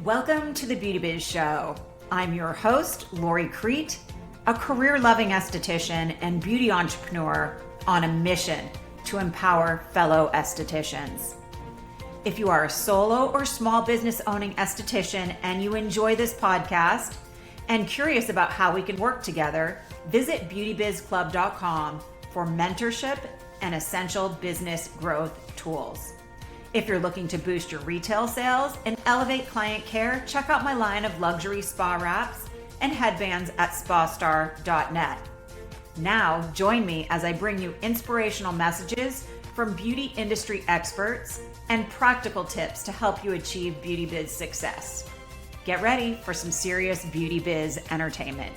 Welcome to the Beauty Biz Show. I'm your host, Lori Crete, a career-loving esthetician and beauty entrepreneur on a mission to empower fellow estheticians. If you are a solo or small business owning esthetician and you enjoy this podcast and curious about how we can work together, visit beautybizclub.com for mentorship and essential business growth tools. If you're looking to boost your retail sales and elevate client care, check out my line of luxury spa wraps and headbands at spastar.net. Now, join me as I bring you inspirational messages from beauty industry experts and practical tips to help you achieve beauty biz success. Get ready for some serious beauty biz entertainment.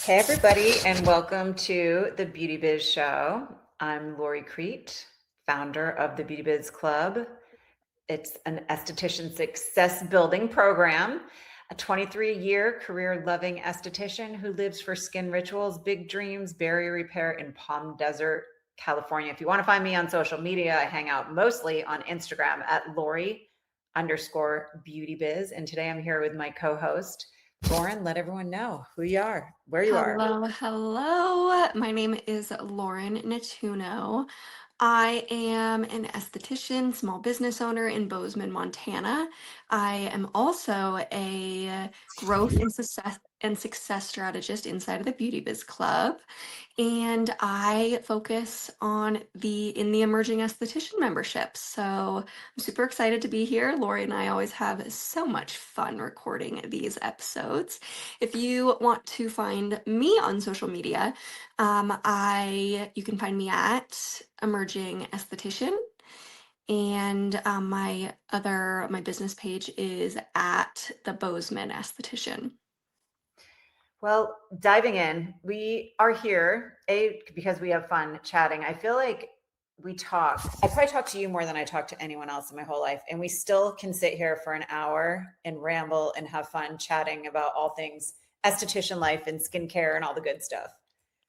Hey everybody, and welcome to the Beauty Biz Show. I'm Lori Crete, founder of the Beauty Biz Club. It's an esthetician success building program, a 23-year career-loving esthetician who lives for skin rituals, big dreams, barrier repair in Palm Desert, California. If you want to find me on social media, I hang out mostly on Instagram at Lori_BeautyBiz. And today I'm here with my co-host, Lauren. Let everyone know who you are, where you are. Hello. My name is Lauren Natuno. I am an esthetician, small business owner in Bozeman, Montana. I am also a growth and success strategist inside of the Beauty Biz Club. And I focus on the emerging esthetician memberships. So I'm super excited to be here. Lori and I always have so much fun recording these episodes. If you want to find me on social media, you can find me at Emerging Esthetician, and my business page is at the Bozeman Esthetician. Well, diving in, we are here, because we have fun chatting. I feel like I probably talk to you more than I talk to anyone else in my whole life. And we still can sit here for an hour and ramble and have fun chatting about all things esthetician life and skincare and all the good stuff.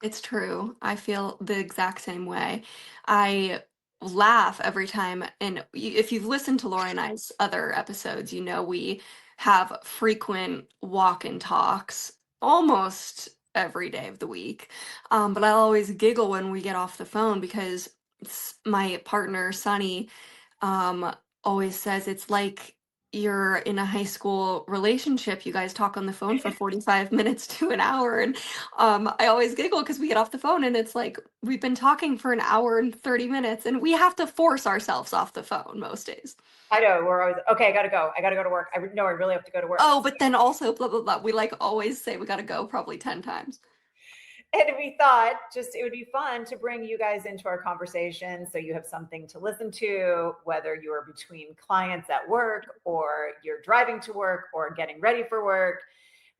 It's true. I feel the exact same way. I laugh every time. And if you've listened to Laura and I's other episodes, you know we have frequent walk and talks almost every day of the week. But I'll always giggle when we get off the phone because my partner, Sunny, always says it's like you're in a high school relationship. You guys talk on the phone for 45 minutes to an hour. And I always giggle because we get off the phone and it's like we've been talking for an hour and 30 minutes and we have to force ourselves off the phone most days. I know, we're always, okay, I gotta go to work. I really have to go to work. Oh, but then also blah, blah, blah. We always say we gotta go probably 10 times. And we thought it would be fun to bring you guys into our conversation so you have something to listen to, whether you are between clients at work or you're driving to work or getting ready for work.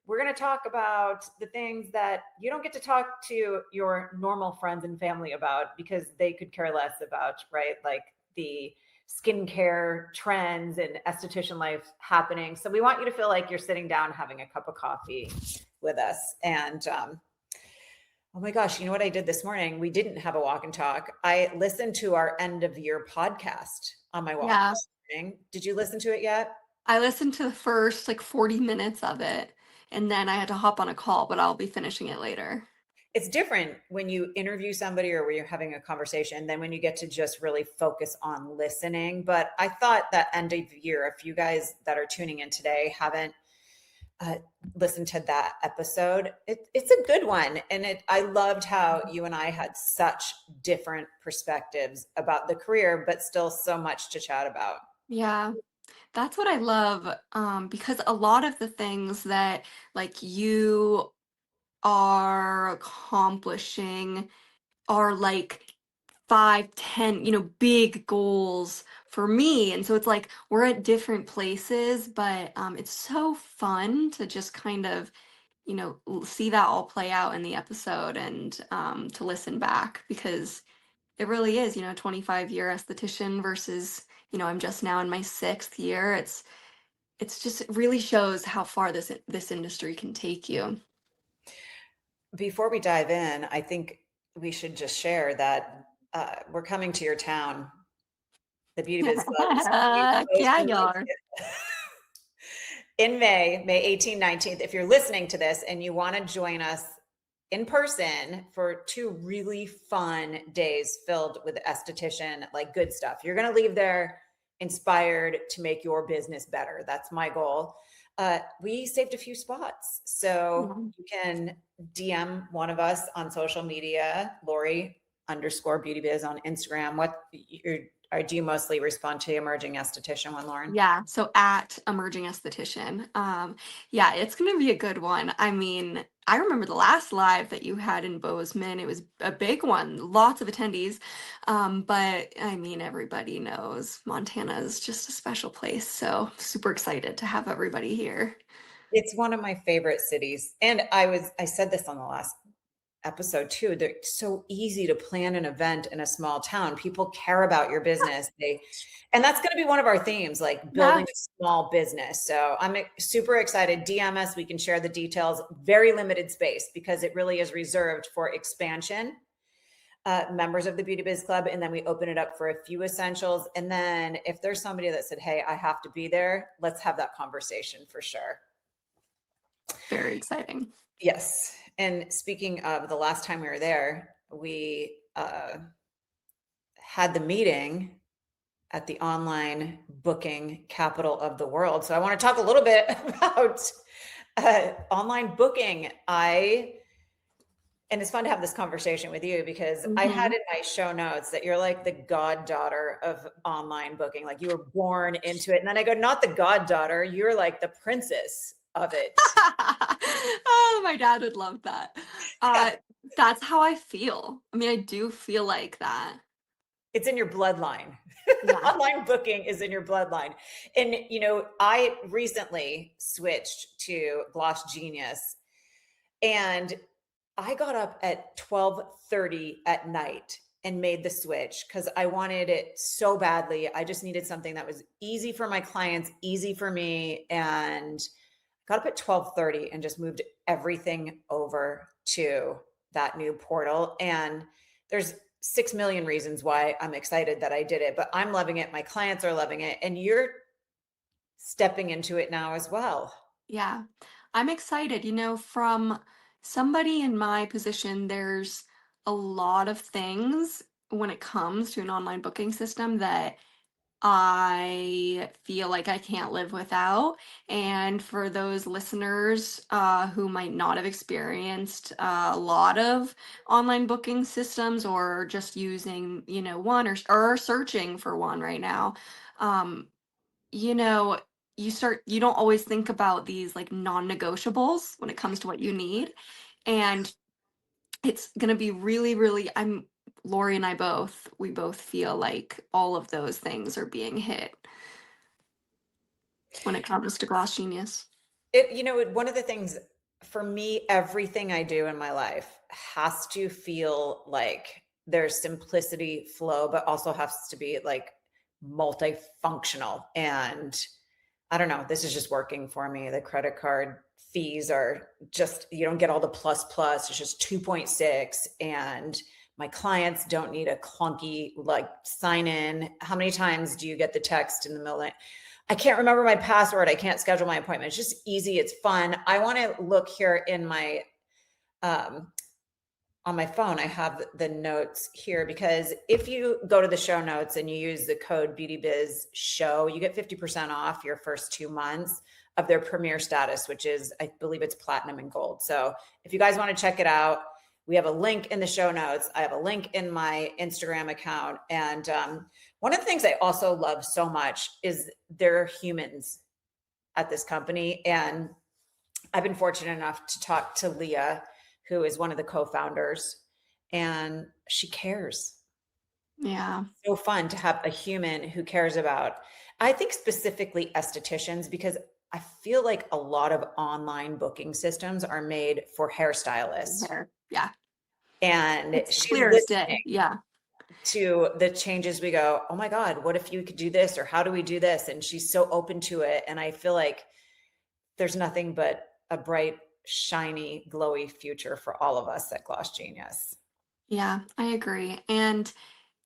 We're going to talk about the things that you don't get to talk to your normal friends and family about because they could care less about, right? Like the skincare trends and esthetician life happening. So we want you to feel like you're sitting down having a cup of coffee with us. And oh my gosh, you know what I did this morning? We didn't have a walk and talk. I listened to our end of year podcast on my walk. Yeah. Did you listen to it yet? I listened to the first 40 minutes of it and then I had to hop on a call, but I'll be finishing it later. It's different when you interview somebody or when you're having a conversation than when you get to just really focus on listening. But I thought that end of year, if you guys that are tuning in today haven't listen to that episode, it's a good one. And I loved how you and I had such different perspectives about the career, but still so much to chat about. Yeah, that's what I love, because a lot of the things that you are accomplishing are 5, 10, big goals for me. And so it's we're at different places, but it's so fun to just kind of, see that all play out in the episode and to listen back because it really is, 25-year esthetician versus, I'm just now in my 6th year. It's just, it really shows how far this industry can take you. Before we dive in, I think we should just share that we're coming to your town. The Beauty Biz Club is going to be Yeah, you hosting are. in May 18th, 19th. If you're listening to this and you want to join us in person for 2 really fun days filled with esthetician, like good stuff, you're going to leave there inspired to make your business better. That's my goal. We saved a few spots. So Yeah. you can DM one of us on social media, Lori_Beauty Biz on Instagram. Or do you mostly respond to emerging esthetician one, Lauren? Yeah, so at emerging esthetician. Yeah, it's gonna be a good one. I mean, I remember the last live that you had in Bozeman. It was a big one, lots of attendees. But I mean, everybody knows Montana is just a special place. So super excited to have everybody here. It's one of my favorite cities. And I said this on the last episode too. They're so easy to plan an event in a small town. People care about your business. And that's going to be one of our themes, like Yeah, building a small business. So I'm super excited. DM us. We can share the details. Very limited space because it really is reserved for expansion. Members of the Beauty Biz Club, and then we open it up for a few essentials. And then if there's somebody that said, hey, I have to be there, let's have that conversation for sure. very exciting. Yes. And speaking of the last time we were there, we had the meeting at the online booking capital of the world. So I want to talk a little bit about online booking. And it's fun to have this conversation with you because I had Mhm. in my show notes that you're like the goddaughter of online booking. Like you were born into it. And then I go, not the goddaughter, you're like the princess of it. Oh, my dad would love that. Yeah. Uh, that's how I feel. I mean, I do feel like that. It's in your bloodline. Yeah. Online booking is in your bloodline. And, I recently switched to Gloss Genius and I got up at 12:30 at night and made the switch because I wanted it so badly. I just needed something that was easy for my clients, easy for me. And got up at 12:30 and just moved everything over to that new portal. And there's 6 million reasons why I'm excited that I did it, but I'm loving it. My clients are loving it. And you're stepping into it now as well. Yeah. I'm excited. From somebody in my position, there's a lot of things when it comes to an online booking system that I feel like I can't live without. And for those listeners who might not have experienced a lot of online booking systems or just using, one or searching for one right now, um, you know, you don't always think about these like non-negotiables when it comes to what you need. And it's gonna be really, really, Lori and we both feel like all of those things are being hit when it comes to Glass Genius. One of the things for me, everything I do in my life has to feel like there's simplicity, flow, but also has to be like multifunctional. And I don't know, this is just working for me. The credit card fees are just, you don't get all the plus plus, it's just 2.6. And my clients don't need a clunky like sign in. How many times do you get the text in the middle of the night? I can't remember my password. I can't schedule my appointment. It's just easy. It's fun. I want to look here in my on my phone. I have the notes here because if you go to the show notes and you use the code Beauty Biz Show, you get 50% off your first 2 months of their premier status, which is, I believe it's platinum and gold. So if you guys want to check it out, we have a link in the show notes. I have a link in my Instagram account. And one of the things I also love so much is there are humans at this company. And I've been fortunate enough to talk to Leah, who is one of the co-founders, and she cares. Yeah. So fun to have a human who cares about, I think specifically estheticians, because I feel like a lot of online booking systems are made for hairstylists. There. Yeah. And It's she's clear as listening day. Yeah. to the changes. We go, oh my God, what if you could do this? Or how do we do this? And she's so open to it. And I feel like there's nothing but a bright shiny, glowy future for all of us at Gloss Genius. Yeah, I agree. And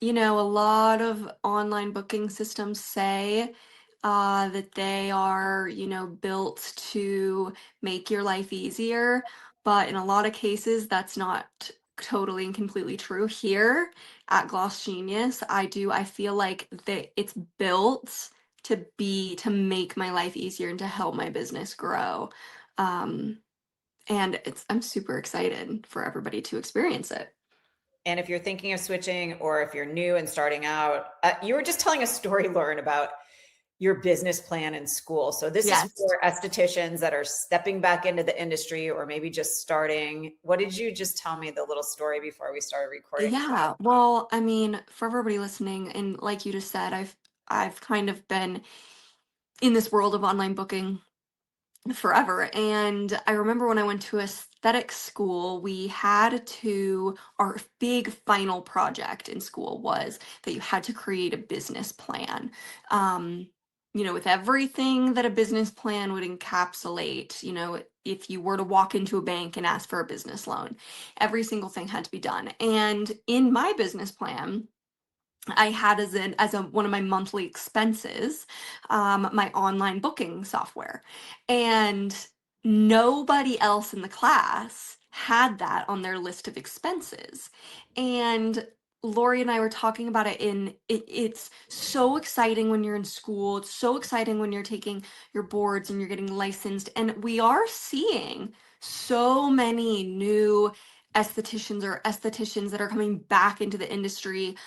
a lot of online booking systems say that they are, built to make your life easier. But in a lot of cases, that's not totally and completely true. Here at Gloss Genius, I feel like that it's built to make my life easier and to help my business grow. Um, and I'm super excited for everybody to experience it. And if you're thinking of switching or if you're new and starting out, you were just telling a story, Lauren, about your business plan in school. So this is Yes. for estheticians that are stepping back into the industry or maybe just starting. What did you just tell me the little story before we started recording? Yeah, well, I mean, for everybody listening, and like you just said, I've kind of been in this world of online booking forever. And I remember when I went to aesthetic school, we had to, our big final project in school was that you had to create a business plan. Um, with everything that a business plan would encapsulate, if you were to walk into a bank and ask for a business loan, every single thing had to be done. And in my business plan, I had as a one of my monthly expenses, my online booking software, and nobody else in the class had that on their list of expenses. And Lori and I were talking about it. It's so exciting when you're in school. It's so exciting when you're taking your boards and you're getting licensed. And we are seeing so many new estheticians that are coming back into the industry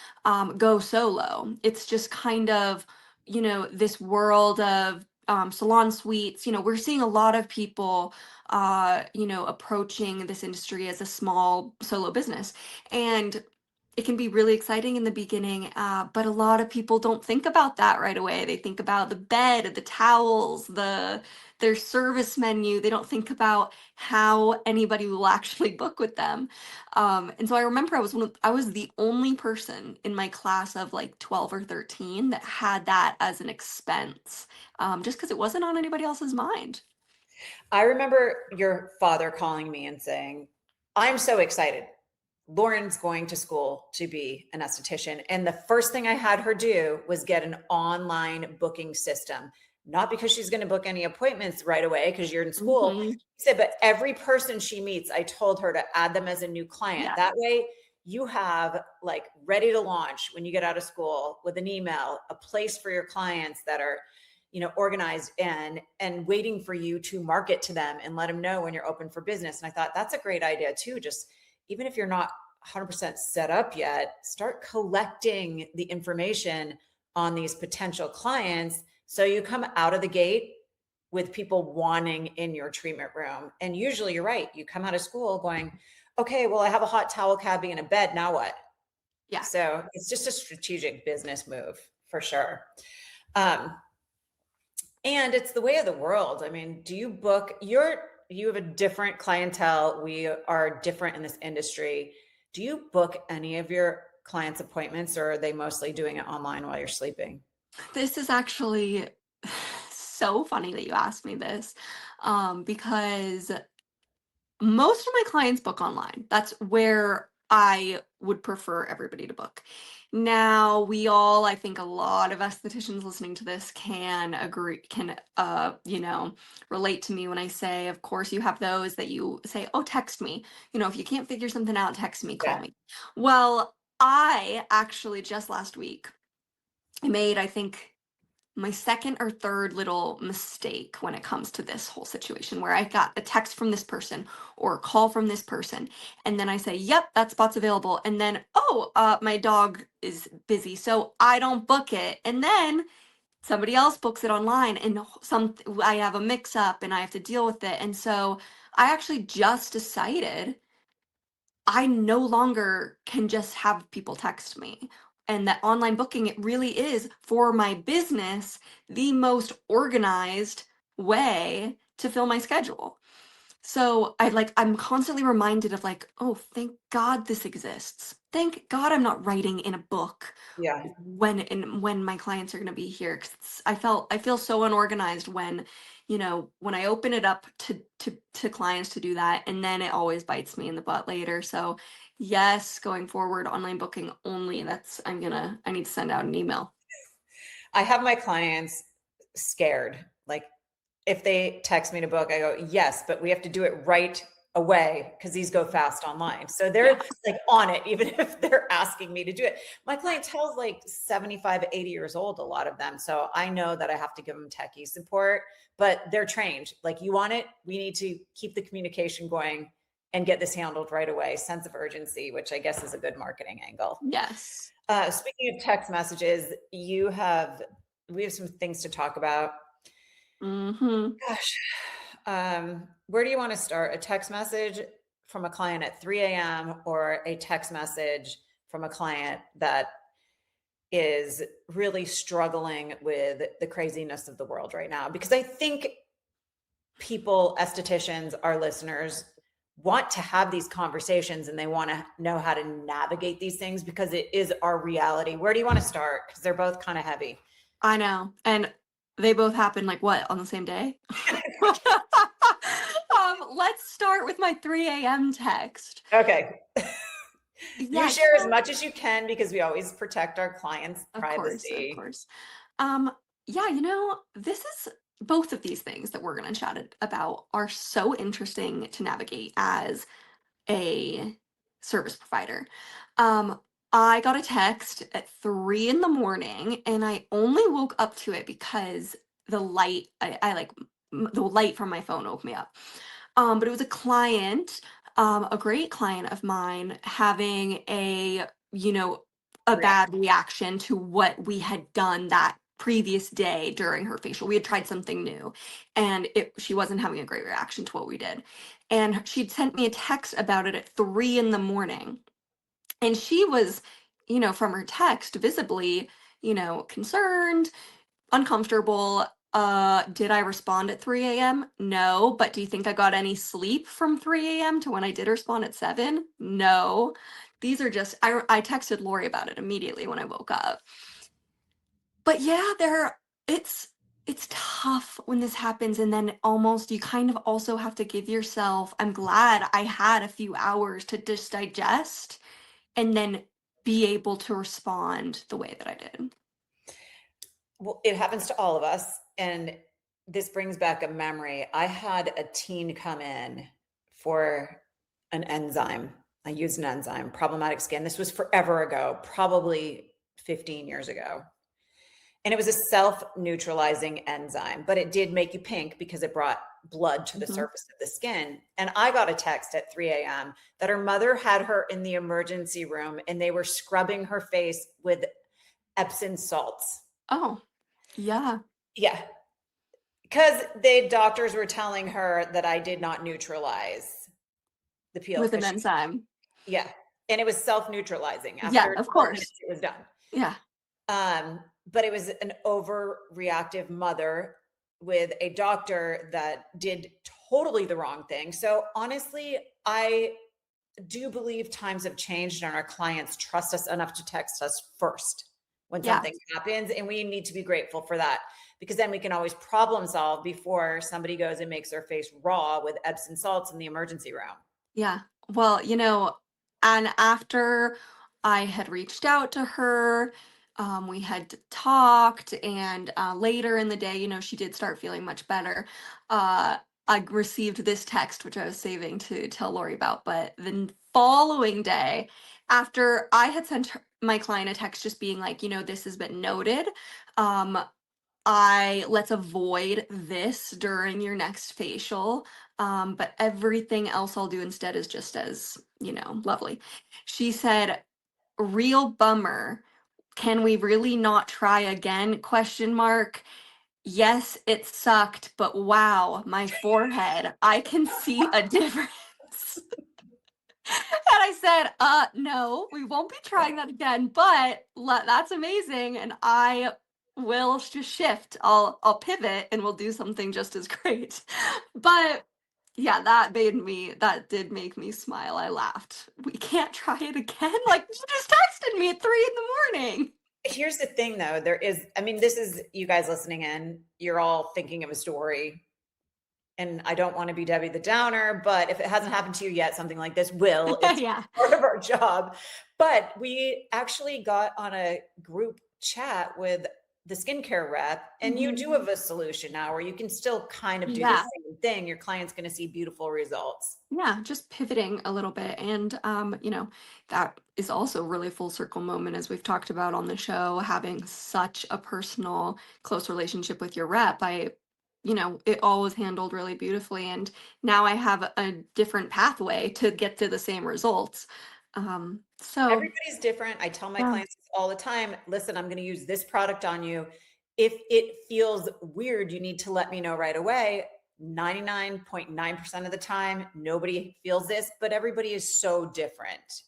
go solo. It's just kind of, this world of salon suites. We're seeing a lot of people, approaching this industry as a small solo business. And it can be really exciting in the beginning, but a lot of people don't think about that right away. They think about the bed, the towels, their service menu. They don't think about how anybody will actually book with them. And so I remember I was the only person in my class of like 12 or 13 that had that as an expense, just because it wasn't on anybody else's mind. I remember your father calling me and saying, I'm so excited. Lauren's going to school to be an esthetician. And the first thing I had her do was get an online booking system, not because she's going to book any appointments right away because you're in school. Hmm. He said, but every person she meets, I told her to add them as a new client. Yeah. That way, you have like ready to launch when you get out of school with an email, a place for your clients that are organized and waiting for you to market to them and let them know when you're open for business. And I thought that's a great idea too. Just even if you're not 100% set up yet, start collecting the information on these potential clients so you come out of the gate with people wanting in your treatment room. And usually you're right, you come out of school going, okay, well, I have a hot towel cabinet and a bed, now what? Yeah. So it's just a strategic business move for sure. And it's the way of the world. I mean, do you book you have a different clientele. We are different in this industry. Do you book any of your clients' appointments or are they mostly doing it online while you're sleeping? This is actually so funny that you asked me this, because most of my clients book online. That's where I would prefer everybody to book. Now, I think a lot of estheticians listening to this can agree, relate to me when I say, of course, you have those that you say, oh, text me. If you can't figure something out, text me, call Yeah. me. Well, I actually just last week made, I think, my second or third little mistake when it comes to this whole situation where I got a text from this person or a call from this person. And then I say, yep, that spot's available. And then, oh, my dog is busy. So I don't book it. And then somebody else books it online and I have a mix up and I have to deal with it. And so I actually just decided I no longer can just have people text me. And that online booking, it really is for my business the most organized way to fill my schedule. So I'm constantly reminded of like, oh, thank God this exists. Thank God I'm not writing in a book Yeah. when my clients are going to be here. 'Cause I feel so unorganized when when I open it up to clients to do that, and then it always bites me in the butt later. So yes, going forward, online booking only. I need to send out an email. I have my clients scared. Like if they text me to book, I go, yes, but we have to do it right away because these go fast online. So they're Yeah. like on it, even if they're asking me to do it. My clientele's like 75, 80 years old, a lot of them. So I know that I have to give them techie support, but they're trained. Like, you want it, we need to keep the communication going and get this handled right away. Sense of urgency, which I guess is a good marketing angle. Yes. Speaking of text messages, we have some things to talk about. Mm-hmm. Gosh, where do you want to start? A text message from a client at 3 a.m. or a text message from a client that is really struggling with the craziness of the world right now? Because I think people, estheticians, our listeners, want to have these conversations and they want to know how to navigate these things because it is our reality. Where do you want to start? Because they're both kind of heavy. I know. And they both happen like what, on the same day? Let's start with my 3 a.m. text. Okay. You Yeah, share as much as you can because we always protect our clients' of course, of privacy. course. Yeah, this is both of these things that we're going to chat about are so interesting to navigate as a service provider. Um, I got a text at 3 in the morning, and I only woke up to it because the light from my phone woke me up. But it was a client, a great client of mine, having a bad reaction to what we had done that previous day during her facial. We had tried something new, and she wasn't having a great reaction to what we did. And she'd sent me a text about it at 3 in the morning. And she was, from her text, visibly, concerned, uncomfortable. Did I respond at 3 a.m.? No. But do you think I got any sleep from 3 a.m. to when I did respond at 7? No. These are just, I texted Lori about it immediately when I woke up. But yeah, it's tough when this happens, and then almost you kind of also have to give yourself, I'm glad I had a few hours to just digest and then be able to respond the way that I did. Well, it happens to all of us. And this brings back a memory. I had a teen come in for an enzyme. I used an enzyme, problematic skin. This was forever ago, probably 15 years ago. And it was a self-neutralizing enzyme, but it did make you pink because it brought blood to the Mhm. surface of the skin. And I got a text at 3 a.m. that her mother had her in the emergency room and they were scrubbing her face with Epsom salts. Oh, yeah. Yeah, because the doctors were telling her that I did not neutralize the peel With an because enzyme. yeah, and it was self-neutralizing. Yeah, After of 12 minutes, course. it was done. Yeah. But it was an overreactive mother with a doctor that did totally the wrong thing. So honestly, I do believe times have changed and our clients trust us enough to text us first when Yeah. something happens. And we need to be grateful for that because then we can always problem solve before somebody goes and makes their face raw with Epsom salts in the emergency room. Yeah. Well, and after I had reached out to her, we had talked, and later in the day, she did start feeling much better. I received this text, which I was saving to tell Lori about, but the following day, after I had sent my client a text just being like, this has been noted. Um, let's avoid this during your next facial. But everything else I'll do instead is just as, lovely. She said, real bummer. Can we really not try again? Question mark. Yes, it sucked, but wow, my forehead, I can see a difference. And I said, no, we won't be trying that again, but that's amazing. And I will just shift. I'll pivot and we'll do something just as great. But yeah, that did make me smile. I laughed. We can't try it again. Like, you just texted me at 3 in the morning. Here's the thing though, there is, I mean, this is you guys listening in, you're all thinking of a story and I don't want to be Debbie the Downer, but if it hasn't happened to you yet, something like this will. It's Yeah. part of our job. But we actually got on a group chat with the skincare rep, and you do have a solution now where you can still kind of do the Yeah. same thing. Your client's going to see beautiful results. Yeah, just pivoting a little bit. And, that is also really full circle moment, as we've talked about on the show, having such a personal, close relationship with your rep. It all was handled really beautifully. And now I have a different pathway to get to the same results. So, Everybody's different. I tell my yeah, clients all the time, listen, I'm going to use this product on you. If it feels weird, you need to let me know right away. 99.9% of the time, nobody feels this, but everybody is so different.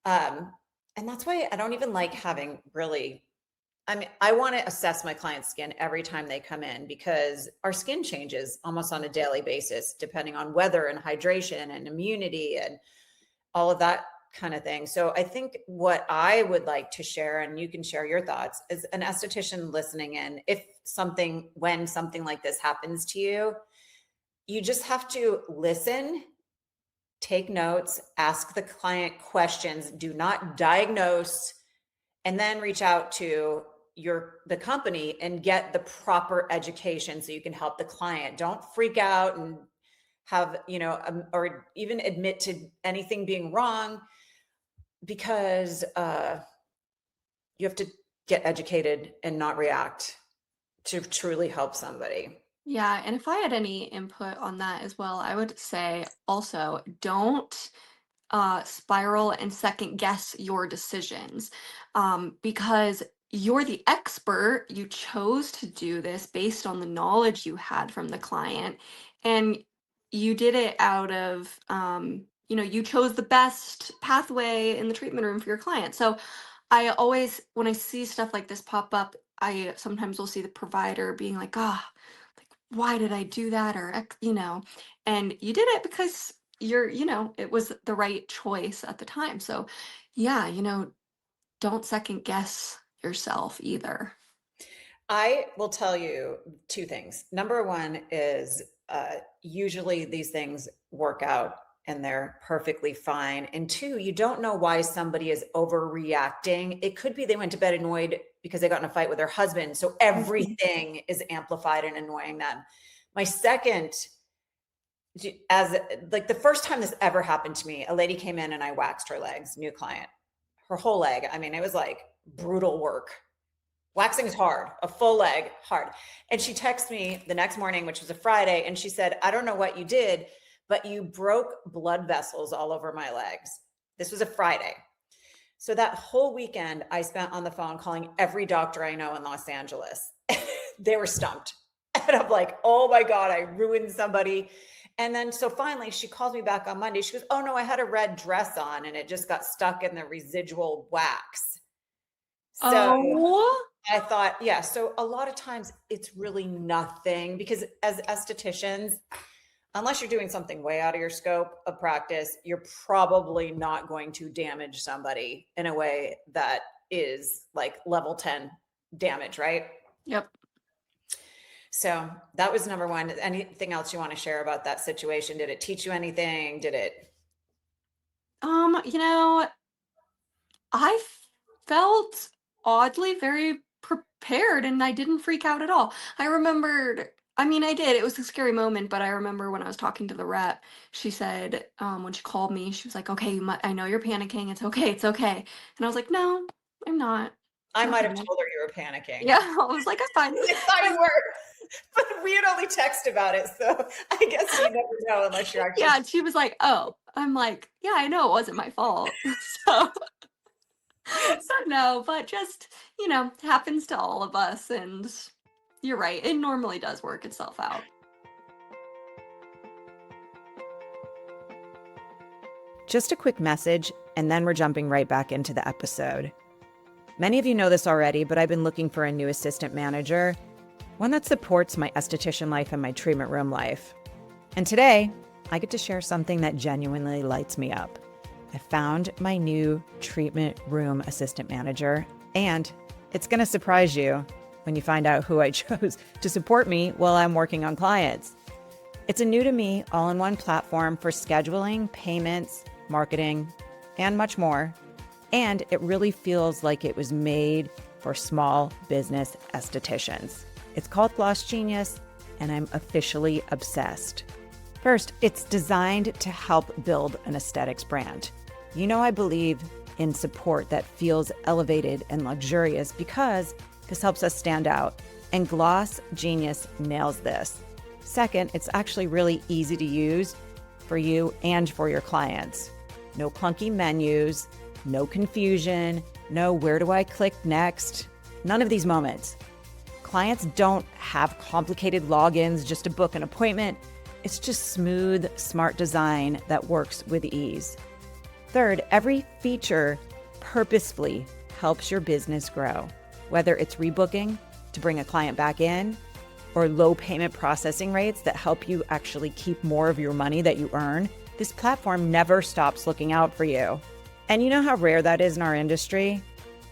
And that's why I don't even like having really, I mean, I want to assess my client's skin every time they come in because our skin changes almost on a daily basis, depending on weather and hydration and immunity and all of that kind of thing. So I think what I would like to share, and you can share your thoughts, as an esthetician listening in, when something like this happens to you, you just have to listen, take notes, ask the client questions, do not diagnose, and then reach out to the company and get the proper education so you can help the client. Don't freak out and have, or even admit to anything being wrong, because you have to get educated and not react to truly help somebody. yeah. And if I had any input on that as well, I would say also don't spiral and second guess your decisions, because you're the expert. You chose to do this based on the knowledge you had from the client, and you did it out of, you chose the best pathway in the treatment room for your client. So I always, when I see stuff like this pop up, I sometimes will see the provider being like, ah, like, why did I do that? And you did it because it was the right choice at the time. So yeah, don't second guess yourself either. I will tell you two things. Number one is usually these things work out and they're perfectly fine. And two, you don't know why somebody is overreacting. It could be they went to bed annoyed because they got in a fight with their husband. So everything is amplified and annoying them. My second, as like the first time this ever happened to me, a lady came in and I waxed her legs, new client, her whole leg. I mean, it was like brutal work. Waxing is hard, a full leg, hard. And she texted me the next morning, which was a Friday, and she said, I don't know what you did, but you broke blood vessels all over my legs. This was a Friday. So that whole weekend, I spent on the phone calling every doctor I know in Los Angeles. They were stumped. And I'm like, oh my God, I ruined somebody. And then so finally she calls me back on Monday. She goes, oh no, I had a red dress on and it just got stuck in the residual wax. So Oh, I thought, yeah. So a lot of times it's really nothing because as estheticians, unless you're doing something way out of your scope of practice, you're probably not going to damage somebody in a way that is like level 10 damage, right? yep. So that was number one. Anything else you want to share about that situation? Did it teach you anything? Did it? Um, you know, I felt oddly very prepared and I didn't freak out at all. I did. It was a scary moment, but I remember when I was talking to the rep, she said, when she called me, she was like, okay, I know you're panicking. It's okay. It's okay. And I was like, no, I'm not. I It's might have okay. told her you were panicking. Yeah, I was like, I'm fine. I thought you were, but we had only texted about it. So I guess you never know unless you're actually. Yeah, and she was like, oh, I'm like, yeah, I know it wasn't my fault. So, so no, but just, happens to all of us. And you're right. It normally does work itself out. Just a quick message, and then we're jumping right back into the episode. Many of you know this already, but I've been looking for a new assistant manager, one that supports my esthetician life and my treatment room life. And today, I get to share something that genuinely lights me up. I found my new treatment room assistant manager, and it's going to surprise you when you find out who I chose to support me while I'm working on clients. It's a new to me all-in-one platform for scheduling, payments, marketing, and much more. And it really feels like it was made for small business estheticians. It's called Gloss Genius, and I'm officially obsessed. First, it's designed to help build an aesthetics brand. You know, I believe in support that feels elevated and luxurious because this helps us stand out. And Gloss Genius nails this. Second, it's actually really easy to use for you and for your clients. No clunky menus, no confusion, no where do I click next? None of these moments. Clients don't have complicated logins just to book an appointment. It's just smooth, smart design that works with ease. Third, every feature purposefully helps your business grow, whether it's rebooking to bring a client back in or low payment processing rates that help you actually keep more of your money that you earn. This platform never stops looking out for you. And you know how rare that is in our industry?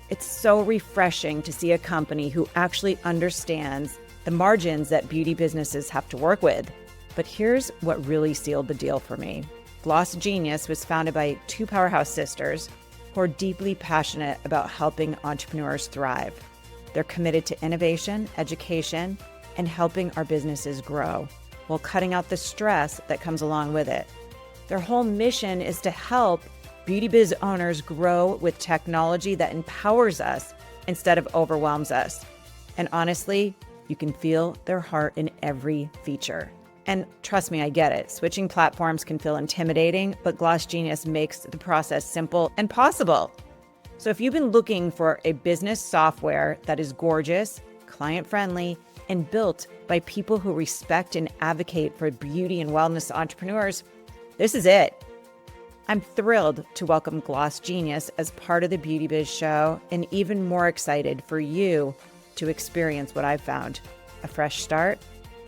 It's so refreshing to see a company who actually understands the margins that beauty businesses have to work with. But here's what really sealed the deal for me. Gloss Genius was founded by two powerhouse sisters who are deeply passionate about helping entrepreneurs thrive. They're committed to innovation, education, and helping our businesses grow while cutting out the stress that comes along with it. Their whole mission is to help beauty biz owners grow with technology that empowers us instead of overwhelms us. And honestly, you can feel their heart in every feature. And trust me, I get it. Switching platforms can feel intimidating, but Gloss Genius makes the process simple and possible. So if you've been looking for a business software that is gorgeous, client-friendly, and built by people who respect and advocate for beauty and wellness entrepreneurs, this is it. I'm thrilled to welcome Gloss Genius as part of the Beauty Biz Show, and even more excited for you to experience what I've found: a fresh start,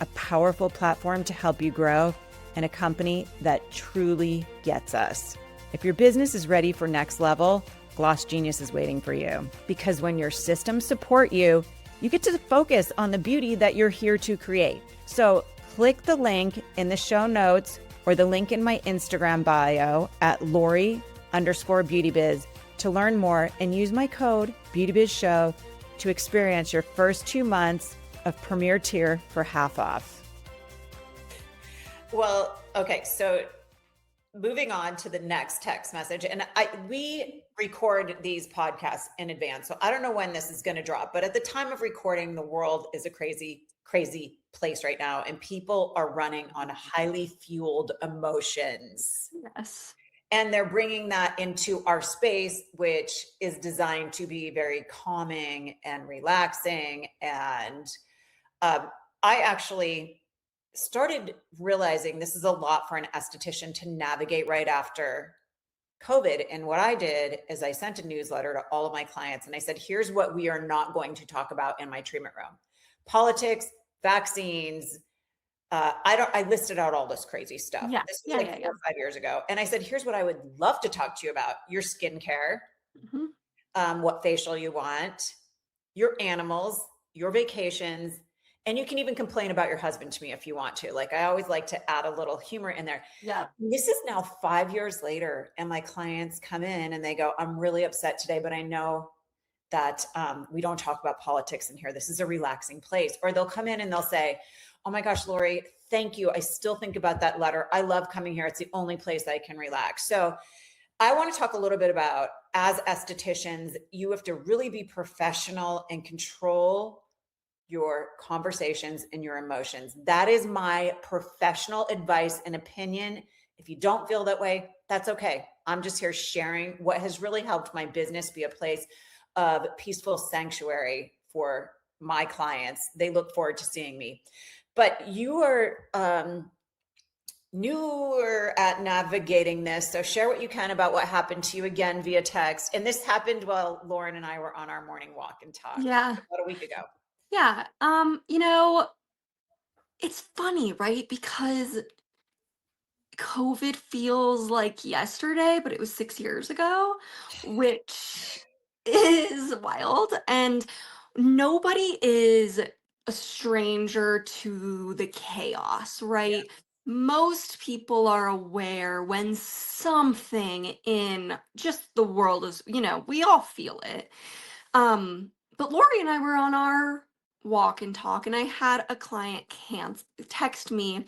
a powerful platform to help you grow, and a company that truly gets us. If your business is ready for next level, Gloss Genius is waiting for you. Because when your systems support you, you get to focus on the beauty that you're here to create. So click the link in the show notes or the link in my Instagram bio at Lori_BeautyBiz to learn more and use my code BeautyBizShow to experience your first 2 months of Premier Tier for half off. Well, okay, so moving on to the next text message, and we record these podcasts in advance, so I don't know when this is going to drop, but at the time of recording, the world is a crazy place right now, and people are running on highly fueled emotions. Yes. And they're bringing that into our space, which is designed to be very calming and relaxing. And I actually started realizing this is a lot for an esthetician to navigate right after COVID. And what I did is I sent a newsletter to all of my clients and I said, here's what we are not going to talk about in my treatment room: politics, vaccines. I listed out all this crazy stuff. Yeah. This was 4 or 5 years ago. And I said, here's what I would love to talk to you about: your skincare, what facial you want, your animals, your vacations. And you can even complain about your husband to me if you want to. Like, I always like to add a little humor in there. Yeah. This is now 5 years later, and my clients come in and they go, I'm really upset today, but I know that we don't talk about politics in here. This is a relaxing place. Or they'll come in and they'll say, oh my gosh, Lori, thank you. I still think about that letter. I love coming here. It's the only place I can relax. So I want to talk a little bit about, as estheticians, you have to really be professional and control your conversations and your emotions. That is my professional advice and opinion. If you don't feel that way, that's okay. I'm just here sharing what has really helped my business be a place of peaceful sanctuary for my clients. They look forward to seeing me. But you are newer at navigating this. So share what you can about what happened to you, again via text. And this happened while Lauren and I were on our morning walk and talk Yeah. about a week ago. Yeah. It's funny, right? Because COVID feels like yesterday, but it was 6 years ago, which is wild. And nobody is a stranger to the chaos, right? most people are aware when something in just the world is, we all feel it. But Lori and I were on our walk and talk, and I had a client text me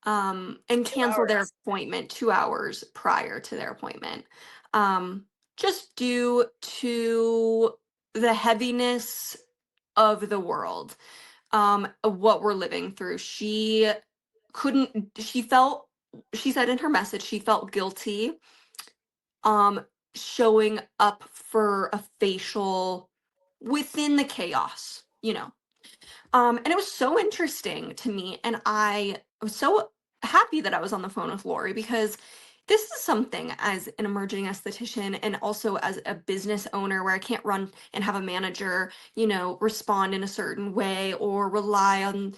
and Two cancel their hours. appointment 2 hours prior to their appointment, um, just due to the heaviness of the world, of what we're living through. She felt, she said in her message, she felt guilty um showing up for a facial within the chaos. And it was so interesting to me, and I was so happy that I was on the phone with Lori, because this is something, as an emerging esthetician and also as a business owner, where I can't run and have a manager, respond in a certain way or rely on,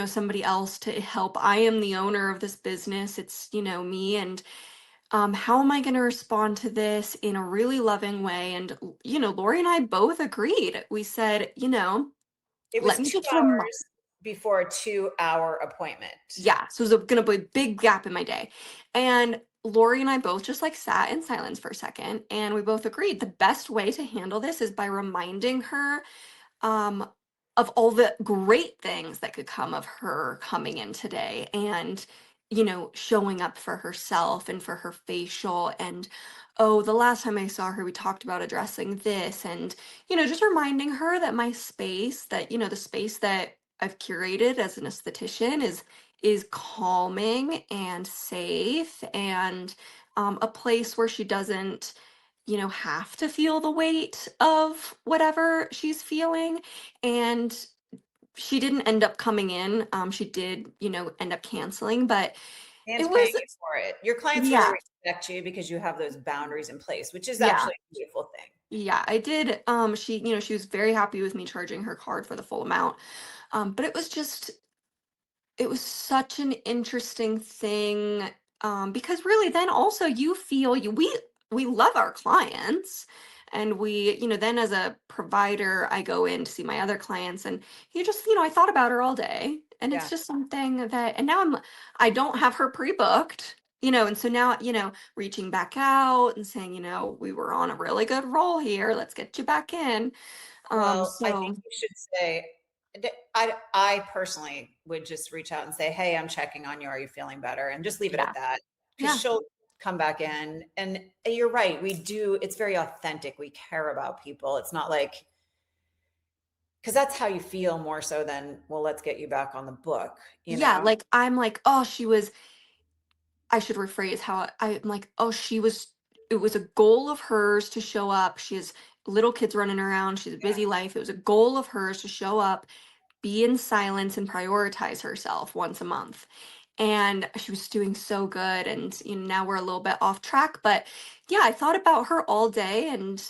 somebody else to help. I am the owner of this business. It's, me. And how am I going to respond to this in a really loving way? And, Lori and I both agreed. We said, It let was me two just remind. hours before a 2 hour appointment. Yeah, so there's gonna be a big gap in my day. And Lori and I both just like sat in silence for a second, and we both agreed the best way to handle this is by reminding her um, of all the great things that could come of her coming in today, and, showing up for herself and for her facial. And, oh, the last time I saw her, we talked about addressing this. And, just reminding her that my space, that, the space that I've curated as an esthetician is calming and safe, and a place where she doesn't, have to feel the weight of whatever she's feeling. And she didn't end up coming in. She did, end up canceling, but And it paying was, you for it. Your clients really yeah, respect you because you have those boundaries in place, which is yeah, actually a beautiful thing. yeah. I did. She was very happy with me charging her card for the full amount. But it was such an interesting thing, because really then also you feel we love our clients, and we, then as a provider I go in to see my other clients, and you just, I thought about her all day, and it's Yeah. just something that, and now I don't have her pre-booked, and so now, reaching back out and saying, we were on a really good roll here, let's get you back in. Well, I think So you should say, I personally would just reach out and say, "Hey, I'm checking on you. Are you feeling better?" And just leave it yeah, at that, because yeah, she'll come back in. And you're right, we do. It's very authentic. We care about people. It's not like, because that's how you feel more so than, well, let's get you back on the book. yeah, like I'm like, oh, I should rephrase how I'm like, oh, it was a goal of hers to show up. She has little kids running around. She's a Yeah. busy life. It was a goal of hers to show up, be in silence, and prioritize herself once a month. And she was doing so good. And, now we're a little bit off track. But yeah, I thought about her all day. And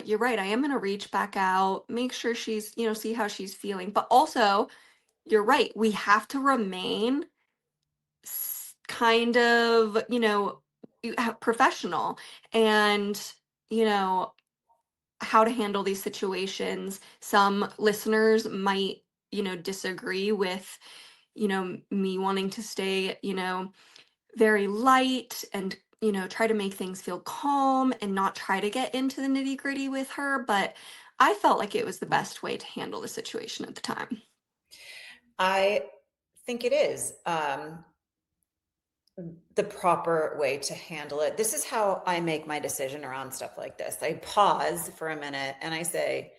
you're right. I am going to reach back out, make sure she's, see how she's feeling. But also, you're right. We have to remain kind of, professional, and, you know, how to handle these situations. Some listeners might, disagree with, me wanting to stay, very light, and, try to make things feel calm and not try to get into the nitty gritty with her. But I felt like it was the best way to handle the situation at the time. I think it is. The proper way to handle it. This is how I make my decision around stuff like this. I pause for a minute and I say,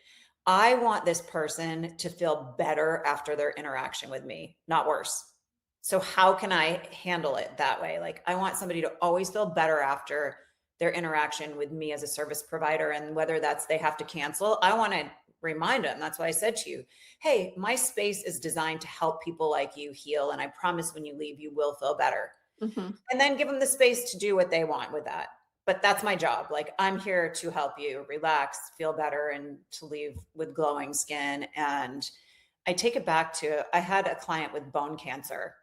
I want this person to feel better after their interaction with me, not worse. So, how can I handle it that way? Like, I want somebody to always feel better after their interaction with me as a service provider. And whether that's they have to cancel, I want to remind them. That's why I said to you, hey, my space is designed to help people like you heal. And I promise when you leave, you will feel better, Hmm. and then give them the space to do what they want with that. But that's my job. Like, I'm here to help you relax, feel better, and to leave with glowing skin. And I take it back to, I had a client with bone cancer,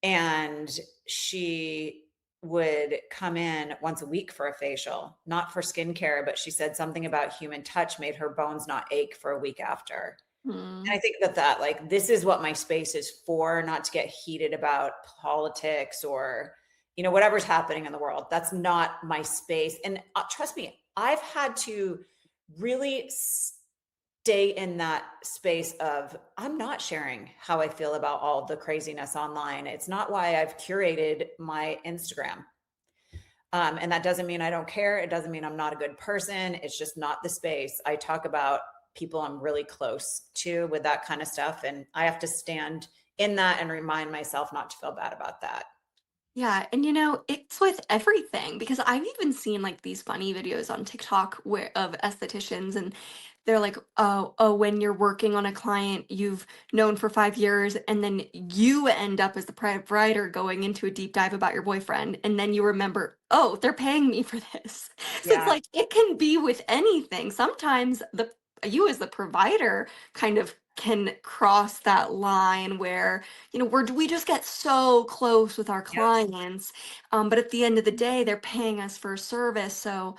and she would come in once a week for a facial, not for skincare, but she said something about human touch made her bones not ache for a week after. And I think about that, like, this is what my space is for, not to get heated about politics or, whatever's happening in the world. That's not my space. And trust me, I've had to really stay in that space of, I'm not sharing how I feel about all the craziness online. It's not why I've curated my Instagram. And that doesn't mean I don't care. It doesn't mean I'm not a good person. It's just not the space. I talk about people I'm really close to with that kind of stuff. And I have to stand in that and remind myself not to feel bad about that. Yeah, and it's with everything because I've even seen like these funny videos on TikTok where of estheticians and they're like, oh, when you're working on a client you've known for 5 years and then you end up as the provider going into a deep dive about your boyfriend and then you remember, oh, they're paying me for this. So it's Yeah. like it can be with anything. Sometimes the you as the provider kind of can cross that line where we just get so close with our Yep. clients, but at the end of the day, they're paying us for a service. So,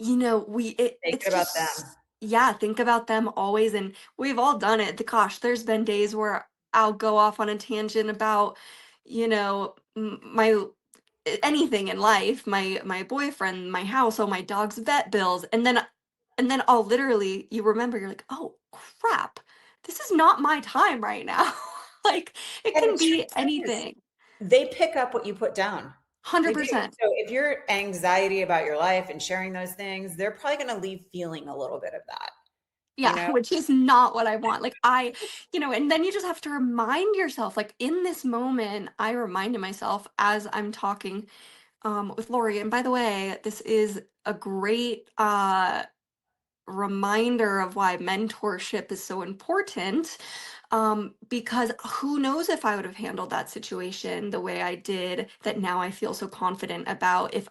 Make it's it about just, them. yeah, think about them always. And we've all done it. Gosh, there's been days where I'll go off on a tangent about, my anything in life, my boyfriend, my house, oh, my dog's vet bills, and then I'll literally, you remember, you're like, oh crap, this is not my time right now. Like it And can the truth be is, anything. they pick up what you put down. They do. 100%. So if you're anxiety about your life and sharing those things, they're probably going to leave feeling a little bit of that, you Yeah, know? which is not what I want. Like and then you just have to remind yourself, like in this moment, I reminded myself as I'm talking with Lori. And by the way, this is a great reminder of why mentorship is so important, because who knows if I would have handled that situation the way I did, that now I feel so confident about if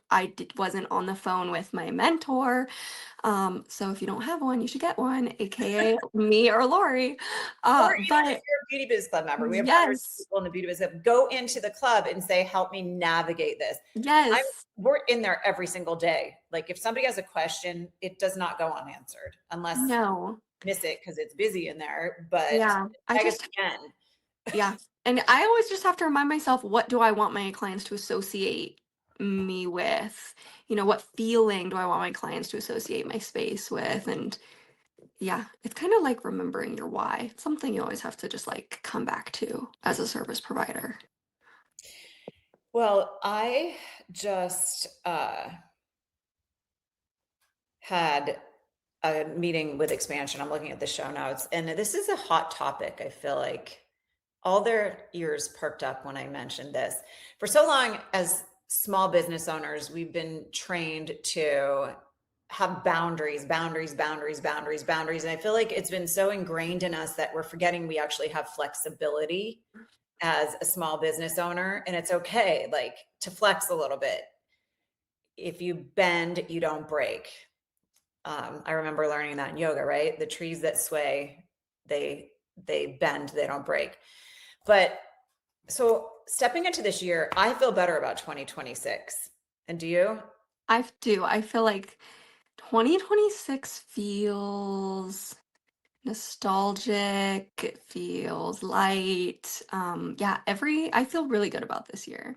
wasn't on the phone with my mentor. So if you don't have one, you should get one, aka me or Lori. Or even if But you're a Beauty Biz Club member, we have hundreds of yes, people in the Beauty Biz Club. Go into the club and say, "Help me navigate this." I'm yes, We're in there every single day. Like if somebody has a question, it does not go unanswered unless no, miss it because it's busy in there. But yeah, I tag us just again. yeah. And I always just have to remind myself, what do I want my clients to associate me with? What feeling do I want my clients to associate my space with? And yeah, it's kind of like remembering your why. It's something you always have to just like come back to as a service provider. Well, I just had a meeting with expansion. I'm looking at the show notes, and this is a hot topic. I feel like all their ears perked up when I mentioned this. For so long, as small business owners, we've been trained to have boundaries, boundaries, boundaries, boundaries, boundaries. And I feel like it's been so ingrained in us that we're forgetting we actually have flexibility as a small business owner. And it's okay, like, to flex a little bit. If you bend, you don't break. I remember learning that in yoga, right? The trees that sway, they they bend, they don't break. But so stepping into this year, I feel better about 2026. And do you? I feel like 2026 feels nostalgic. It feels light. Yeah, I feel really good about this year.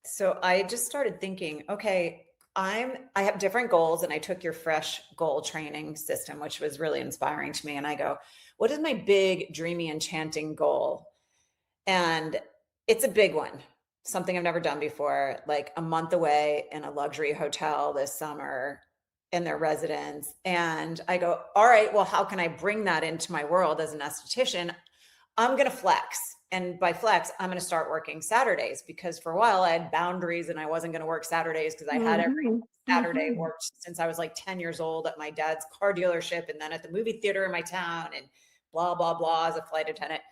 So I just started thinking, okay, I have different goals, and I took your fresh goal training system, which was really inspiring to me. And I go, what is my big, dreamy, enchanting goal? And it's a big one, something I've never done before, like a month away in a luxury hotel this summer in their residence. And I go, all right, well, how can I bring that into my world as an esthetician? I'm going to flex. And by flex, I'm going to start working Saturdays, because for a while I had boundaries and I wasn't going to work Saturdays because I had every Hmm. Saturday Hmm. worked since I was like 10 years old at my dad's car dealership and then at the movie theater in my town and blah, blah, blah as a flight attendant.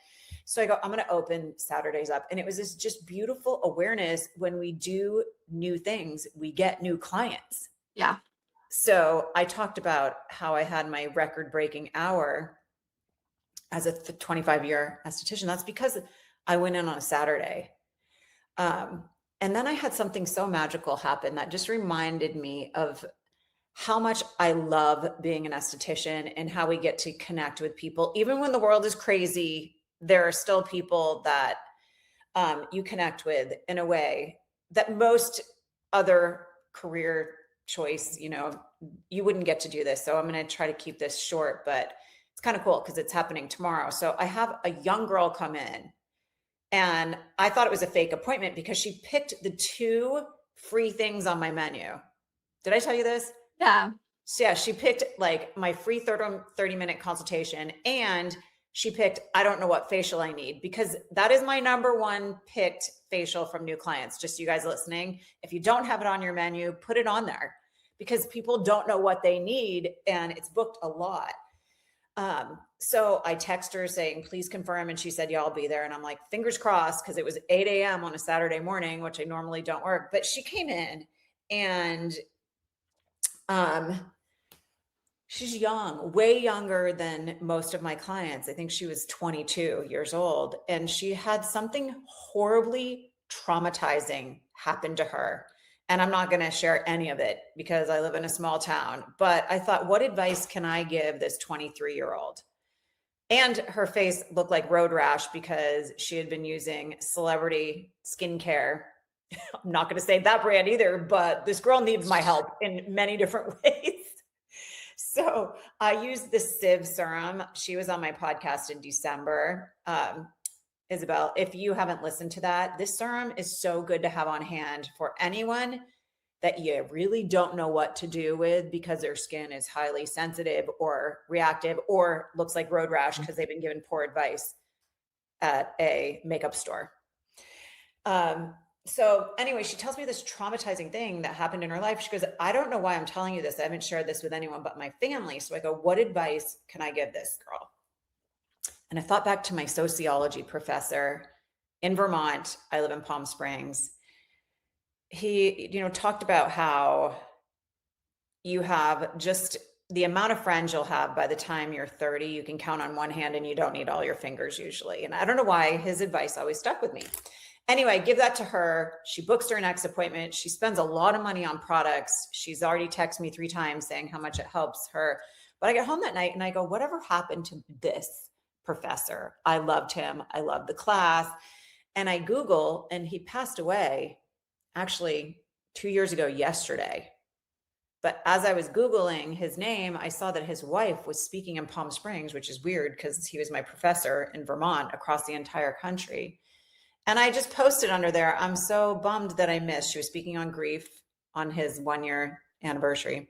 So I go, I'm going to open Saturdays up. And it was this just beautiful awareness: when we do new things, we get new clients. Yeah. So I talked about how I had my record breaking hour as a 25-year esthetician. That's because I went in on a Saturday. And then I had something so magical happen that just reminded me of how much I love being an esthetician and how we get to connect with people. Even when the world is crazy, there are still people that you connect with in a way that most other career choice, you wouldn't get to do this. So I'm going to try to keep this short, but it's kind of cool because it's happening tomorrow. So I have a young girl come in, and I thought it was a fake appointment because she picked the two free things on my menu. Did I tell you this? Yeah. So yeah, she picked like my free 30-minute consultation, and she picked, I don't know what facial I need, because that is my number one picked facial from new clients. Just you guys listening, if you don't have it on your menu, put it on there, because people don't know what they need and it's booked a lot. So I text her saying, please confirm. And she said, yeah, I'll be there. And I'm like, fingers crossed, because it was 8 a.m. on a Saturday morning, which I normally don't work. But she came in, and she's young, way younger than most of my clients. I think she was 22 years old, and she had something horribly traumatizing happen to her. And I'm not going to share any of it because I live in a small town, but I thought, what advice can I give this 23-year-old? And her face looked like road rash because she had been using celebrity skincare. I'm not going to say that brand either, but this girl needs my help in many different ways. So I used the Civ serum. She was on my podcast in December. Isabel, if you haven't listened to that, this serum is so good to have on hand for anyone that you really don't know what to do with because their skin is highly sensitive or reactive or looks like road rash because they've been given poor advice at a makeup store. So anyway, she tells me this traumatizing thing that happened in her life. She goes, I don't know why I'm telling you this. I haven't shared this with anyone but my family. So I go, what advice can I give this girl? And I thought back to my sociology professor in Vermont. I live in Palm Springs. He, talked about how you have just the amount of friends you'll have by the time you're 30, you can count on one hand, and you don't need all your fingers usually. And I don't know why his advice always stuck with me. Anyway, give that to her. She books her next appointment. She spends a lot of money on products. She's already texted me 3 times saying how much it helps her. But I get home that night and I go, whatever happened to this professor? I loved him. I loved the class. And I Google, and he passed away actually 2 years ago yesterday. But as I was Googling his name, I saw that his wife was speaking in Palm Springs, which is weird because he was my professor in Vermont across the entire country. And I just posted under there, I'm so bummed that I missed. She was speaking on grief on his 1-year anniversary.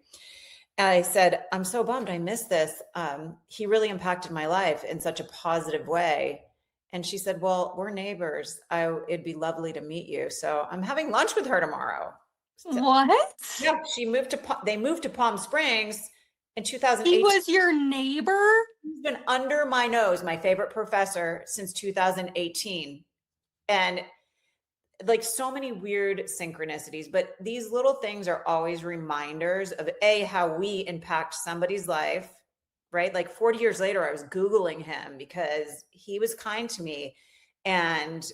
And I said, I'm so bummed I missed this. He really impacted my life in such a positive way. And she said, well, we're neighbors. It'd be lovely to meet you. So I'm having lunch with her tomorrow. So, What? yeah, they moved to Palm Springs in 2008. He was your neighbor? He's been under my nose, my favorite professor, since 2018. And like so many weird synchronicities, but these little things are always reminders of how we impact somebody's life, right? Like 40 years later, I was Googling him because he was kind to me and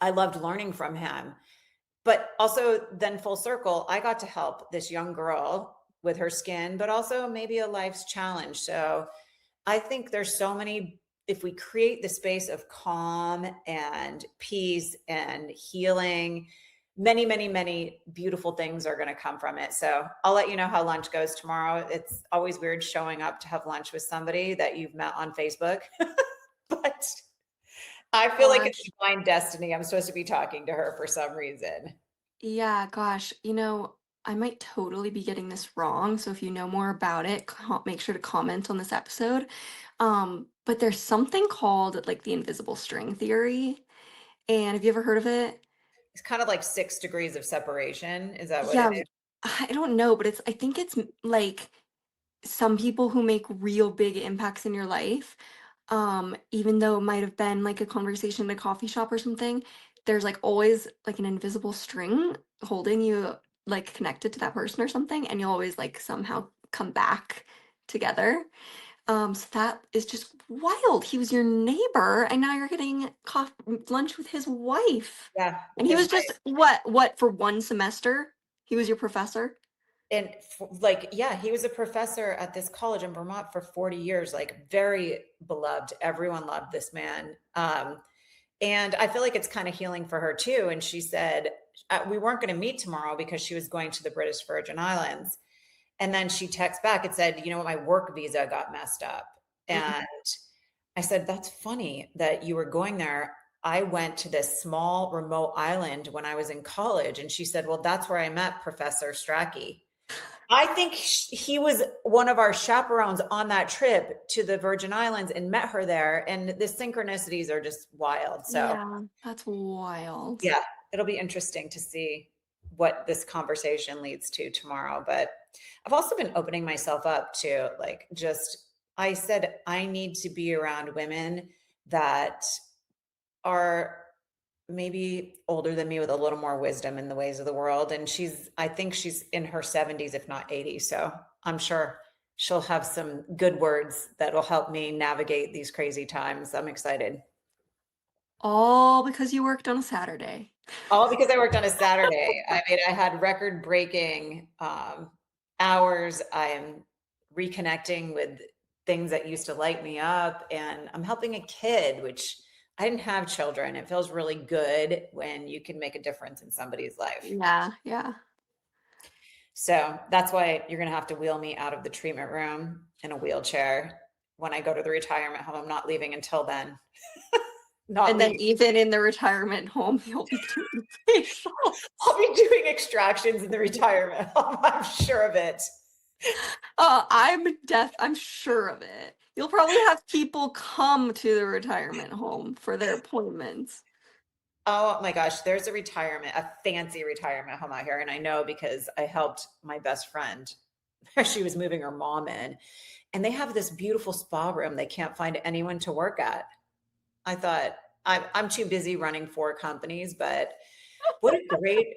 I loved learning from him. But also then full circle, I got to help this young girl with her skin, but also maybe a life's challenge. So I think there's so many, if we create the space of calm and peace and healing, many, many, many beautiful things are going to come from it. So I'll let you know how lunch goes tomorrow. It's always weird showing up to have lunch with somebody that you've met on Facebook, but I feel like it's divine destiny. I'm supposed to be talking to her for some reason. Yeah, gosh, I might totally be getting this wrong. So if you know more about it, make sure to comment on this episode. But there's something called like the invisible string theory. And have you ever heard of it? It's kind of like 6 degrees of separation. Is that what Yeah, it is? I don't know, but I think it's like some people who make real big impacts in your life, even though it might have been like a conversation in a coffee shop or something, there's like always like an invisible string holding you like connected to that person or something, and you'll always like somehow come back together. So that is just wild. He was your neighbor, and now you're getting lunch with his wife. Yeah, And with he his was wife. just what for 1 semester? He was your professor? and like, yeah, he was a professor at this college in Vermont for 40 years, like very beloved. Everyone loved this man. And I feel like it's kind of healing for her too. And she said, we weren't going to meet tomorrow because she was going to the British Virgin Islands. And then she texted back and said, you know what, my work visa got messed up. Mm. And I said, that's funny that you were going there. I went to this small remote island when I was in college. And she said, well, that's where I met Professor Strachey. I think he was one of our chaperones on that trip to the Virgin Islands and met her there. And the synchronicities are just wild. So, Yeah, that's wild. yeah, it'll be interesting to see what this conversation leads to tomorrow. But I've also been opening myself up to like just, I said, I need to be around women that are maybe older than me with a little more wisdom in the ways of the world. And I think she's in her 70s, if not 80. So I'm sure she'll have some good words that will help me navigate these crazy times. I'm excited. All because you worked on a Saturday. All because I worked on a Saturday. I mean, I had record breaking hours. I am reconnecting with things that used to light me up. And I'm helping a kid, which I didn't have children. It feels really good when you can make a difference in somebody's life. Yeah, yeah. So that's why you're going to have to wheel me out of the treatment room in a wheelchair when I go to the retirement home. I'm not leaving until then. Not And then leaving. even in the retirement home, you'll be doing facial. I'll be doing extractions in the retirement home. I'm sure of it. I'm sure of it. You'll probably have people come to the retirement home for their appointments. Oh my gosh, there's a fancy retirement home out here. And I know because I helped my best friend. She was moving her mom in, and they have this beautiful spa room they can't find anyone to work at. I thought, I'm too busy running 4 companies, but what a great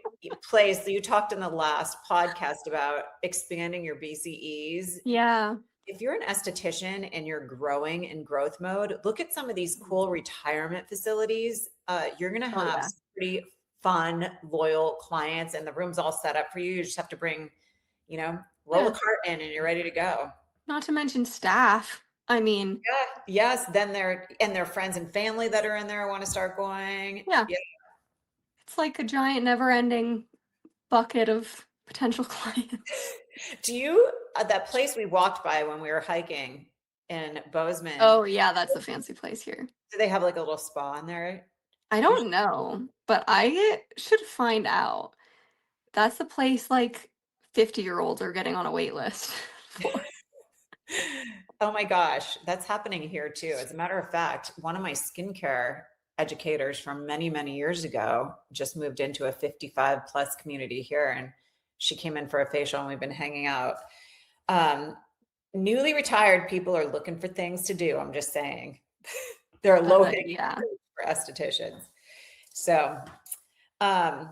place. You talked in the last podcast about expanding your BCEs. Yeah. If you're an esthetician and you're growing in growth mode, look at some of these cool retirement facilities. You're going to Oh have yeah. some pretty fun, loyal clients, and the room's all set up for you. You just have to bring, roll a Yeah. cart in and you're ready to go. Not to mention staff. I mean, Yeah. Yes. Then their friends and family that are in there want to start going. yeah, Yeah. it's like a giant never-ending bucket of potential clients. Do you, that place we walked by when we were hiking in Bozeman, Oh yeah, that's a fancy place here. do they have like a little spa in there? I don't know, but I should find out. That's the place like 50-year-olds are getting on a wait list for. Oh my gosh, that's happening here too. As a matter of fact, one of my skincare educators from many, many years ago just moved into a 55 plus community here, and she came in for a facial and we've been hanging out. Newly retired people are looking for things to do. I'm just saying. They're low hanging Yeah. fruit for estheticians. So I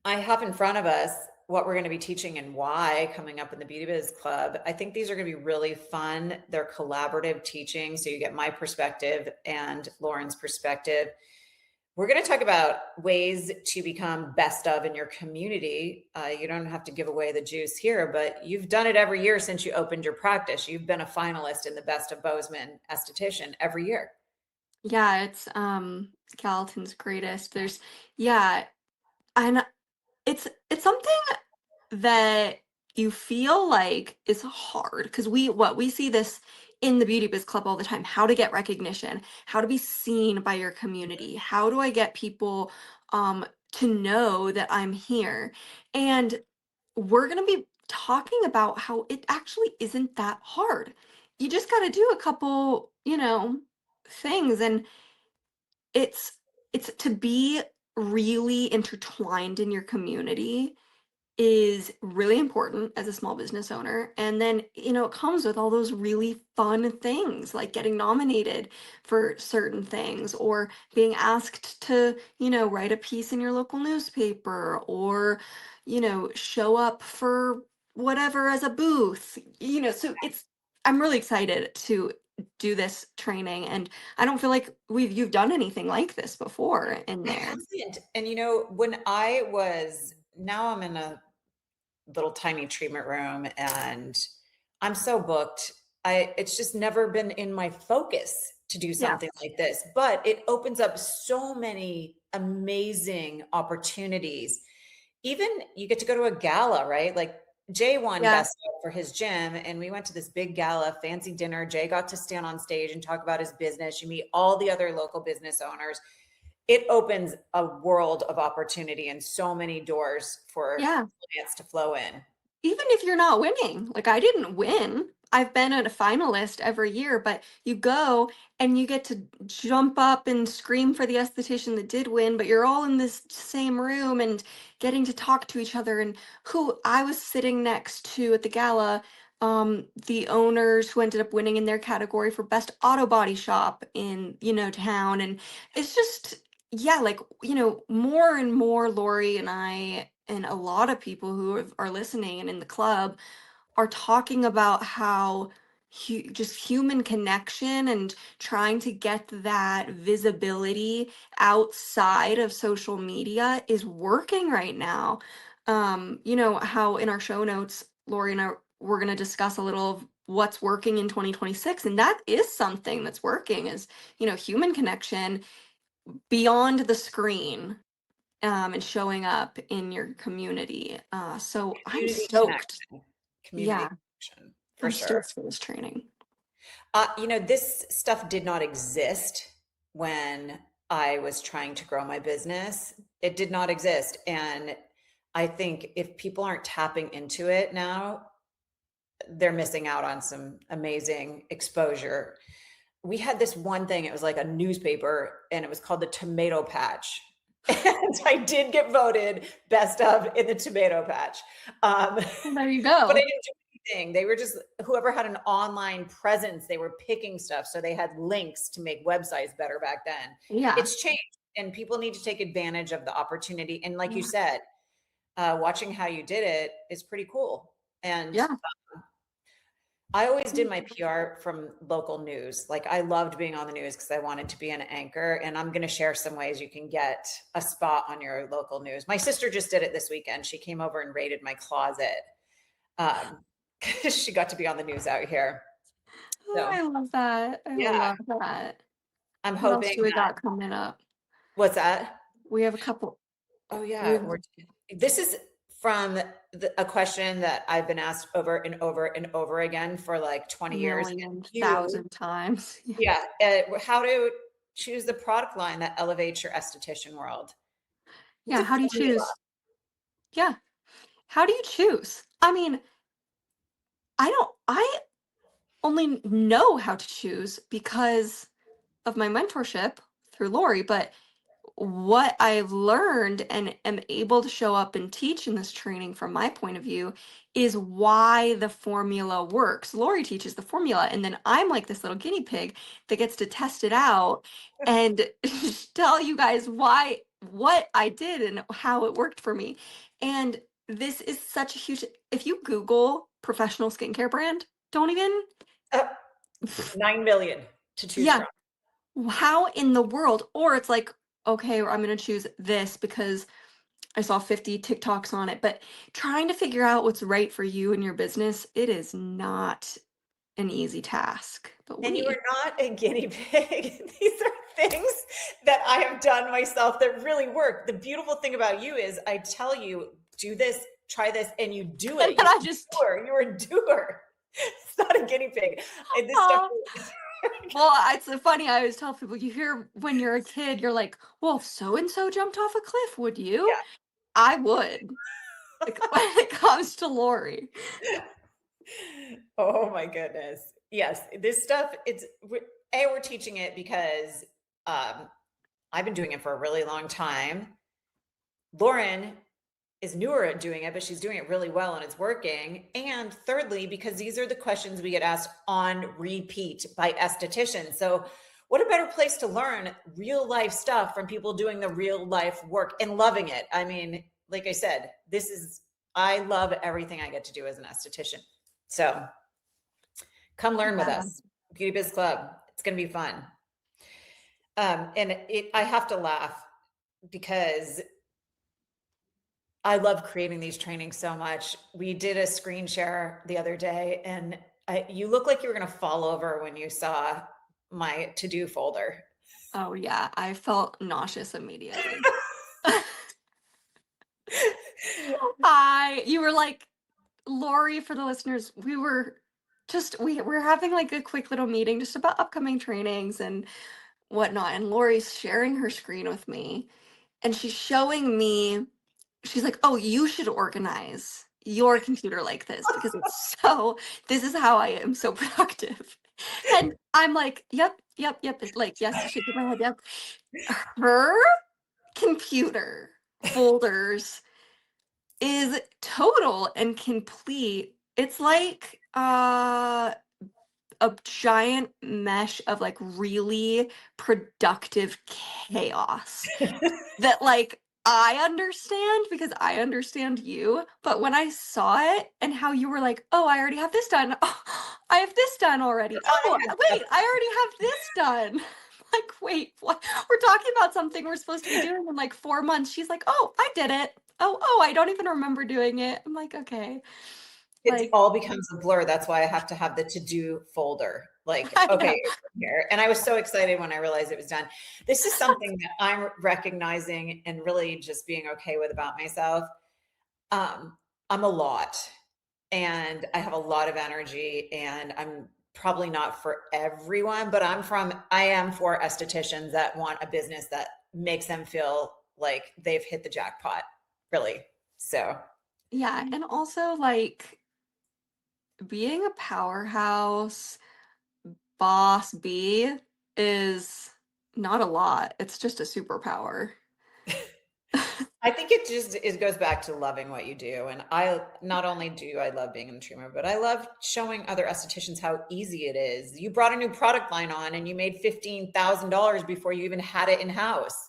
have in front of us what we're going to be teaching and why coming up in the Beauty Biz Club. I think these are going to be really fun. They're collaborative teaching. So you get my perspective and Lauren's perspective. We're going to talk about ways to become best of in your community. You don't have to give away the juice here, but you've done it every year since you opened your practice. You've been a finalist in the Best of Bozeman Esthetician every year. Yeah, it's Gallatin's greatest. Yeah, and it's something that you feel like is hard because we see this in the Beauty Biz Club all the time. How to get recognition, how to be seen by your community, how do I get people to know that I'm here? And we're going to be talking about how it actually isn't that hard. You just got to do a couple, things, and it's to be really intertwined in your community is really important as a small business owner. And then, it comes with all those really fun things like getting nominated for certain things or being asked to, write a piece in your local newspaper or, show up for whatever as a booth, so I'm really excited to do this training, and I don't feel like you've done anything like this before in I there. haven't. And when I was, now I'm in a little tiny treatment room, and I'm so booked. It's just never been in my focus to do Yeah. something like this, but it opens up so many amazing opportunities. Even you get to go to a gala, right? Like Jay won Yeah. best for his gym, and we went to this big gala, fancy dinner. Jay got to stand on stage and talk about his business. You meet all the other local business owners. It opens a world of opportunity and so many doors for Yeah. clients to flow in. Even if you're not winning, like I didn't win. I've been a finalist every year, but you go and you get to jump up and scream for the esthetician that did win, but you're all in this same room and getting to talk to each other. And who I was sitting next to at the gala, the owners who ended up winning in their category for best auto body shop in, town. And it's just, yeah, like, more and more Lori and I and a lot of people who are listening and in the club are talking about how just human connection and trying to get that visibility outside of social media is working right now. How in our show notes, Lori and I we're going to discuss a little of what's working in 2026, and that is something that's working is human connection beyond the screen, and showing up in your community. So I'm Community stoked. connection, community Yeah, connection, for I'm sure. stoked for this training. This stuff did not exist when I was trying to grow my business. It did not exist. And I think if people aren't tapping into it now, they're missing out on some amazing exposure. We had this one thing, it was like a newspaper, and it was called the Tomato Patch. And I did get voted best of in the tomato patch. Um, Well, there you but I go. didn't do anything. They were just whoever had an online presence, they were picking stuff. So they had links to make websites better back then. Yeah, It's changed, and people need to take advantage of the opportunity. And like you yeah, said, watching how you did it is pretty cool. And yeah. I always did my PR from local news. Like I loved being on the news because I wanted to be an anchor. And I'm going to share some ways you can get a spot on your local news. My sister just did it this weekend. She came over and raided my closet. Um, she got to be on the news out here. Oh, So I love that. I yeah, love that. I'm What else hoping do we that got coming up? what's that? We have a couple. Oh We yeah, have this is from a question that I've been asked over and over and over again for like a 20 years. million, You, thousand times. yeah, how to choose the product line that elevates your esthetician world. It's Yeah. a How do you formula. choose? Yeah. How do you choose? I mean, I only know how to choose because of my mentorship through Lori, but what I've learned and am able to show up and teach in this training from my point of view is why the formula works. Lori teaches the formula, and then I'm like this little guinea pig that gets to test it out and tell you guys why what I did and how it worked for me. And this is such a huge, if you Google professional skincare brand, don't even, Uh, 9 million to choose yeah, from. how in the world? Or it's like, okay, I'm going to choose this because I saw 50 TikToks on it, but trying to figure out what's right for you and your business, it is not an easy task. But And you we, are not a guinea pig. These are things that I have done myself that really work. The beautiful thing about you is I tell you, do this, try this, and you do and it. then You're I a just, doer. You're a doer. It's not a guinea pig. And this stuff. uh, well, it's so funny. I always tell people, you hear when you're a kid, you're like, well, if so and so jumped off a cliff, would you? I would. Like, when it comes to Lori. Yeah. Oh my goodness. Yes, this stuff, we're teaching it because um, I've been doing it for a really long time. Lauren is newer at doing it, but she's doing it really well and it's working. And thirdly, because these are the questions we get asked on repeat by estheticians. So, what a better place to learn real life stuff from people doing the real life work and loving it? I mean, like I said, I love everything I get to do as an esthetician. So, come learn with Yeah. us, Beauty Biz Club. It's going to be fun. I have to laugh because I love creating these trainings so much. We did a screen share the other day, and you look like you were going to fall over when you saw my to-do folder. Oh yeah, I felt nauseous immediately. You were like, Lori, for the listeners, we were having like a quick little meeting just about upcoming trainings and whatnot. And Lori's sharing her screen with me and she's showing me, she's like, oh, you should organize your computer like this because this is how I am so productive. And I'm like, yep. Like, yes, shaking my head, yep. Her computer folders is total and complete. It's like a giant mesh of like really productive chaos that like I understand because I understand you, but when I saw it and how you were like, "Oh, I already have this done. Oh, I have this done already. Oh, wait, I already have this done." Like, wait, what? We're talking about something we're supposed to be doing in like 4 months. She's like, "Oh, I did it. Oh, I don't even remember doing it." I'm like, "Okay." It Like, all becomes a blur. That's why I have to have the to-do folder. Like, I okay, know. it's here. And I was so excited when I realized it was done. This is something that I'm recognizing and really just being okay with about myself. I'm a lot, and I have a lot of energy, and I'm probably not for everyone, but I am for estheticians that want a business that makes them feel like they've hit the jackpot, really. So Yeah, and also like being a powerhouse boss bee is not a lot. It's just a superpower. I think it goes back to loving what you do. And I not only do I love being in the treatment, but I love showing other estheticians how easy it is. You brought a new product line on and you made $15,000 before you even had it in house.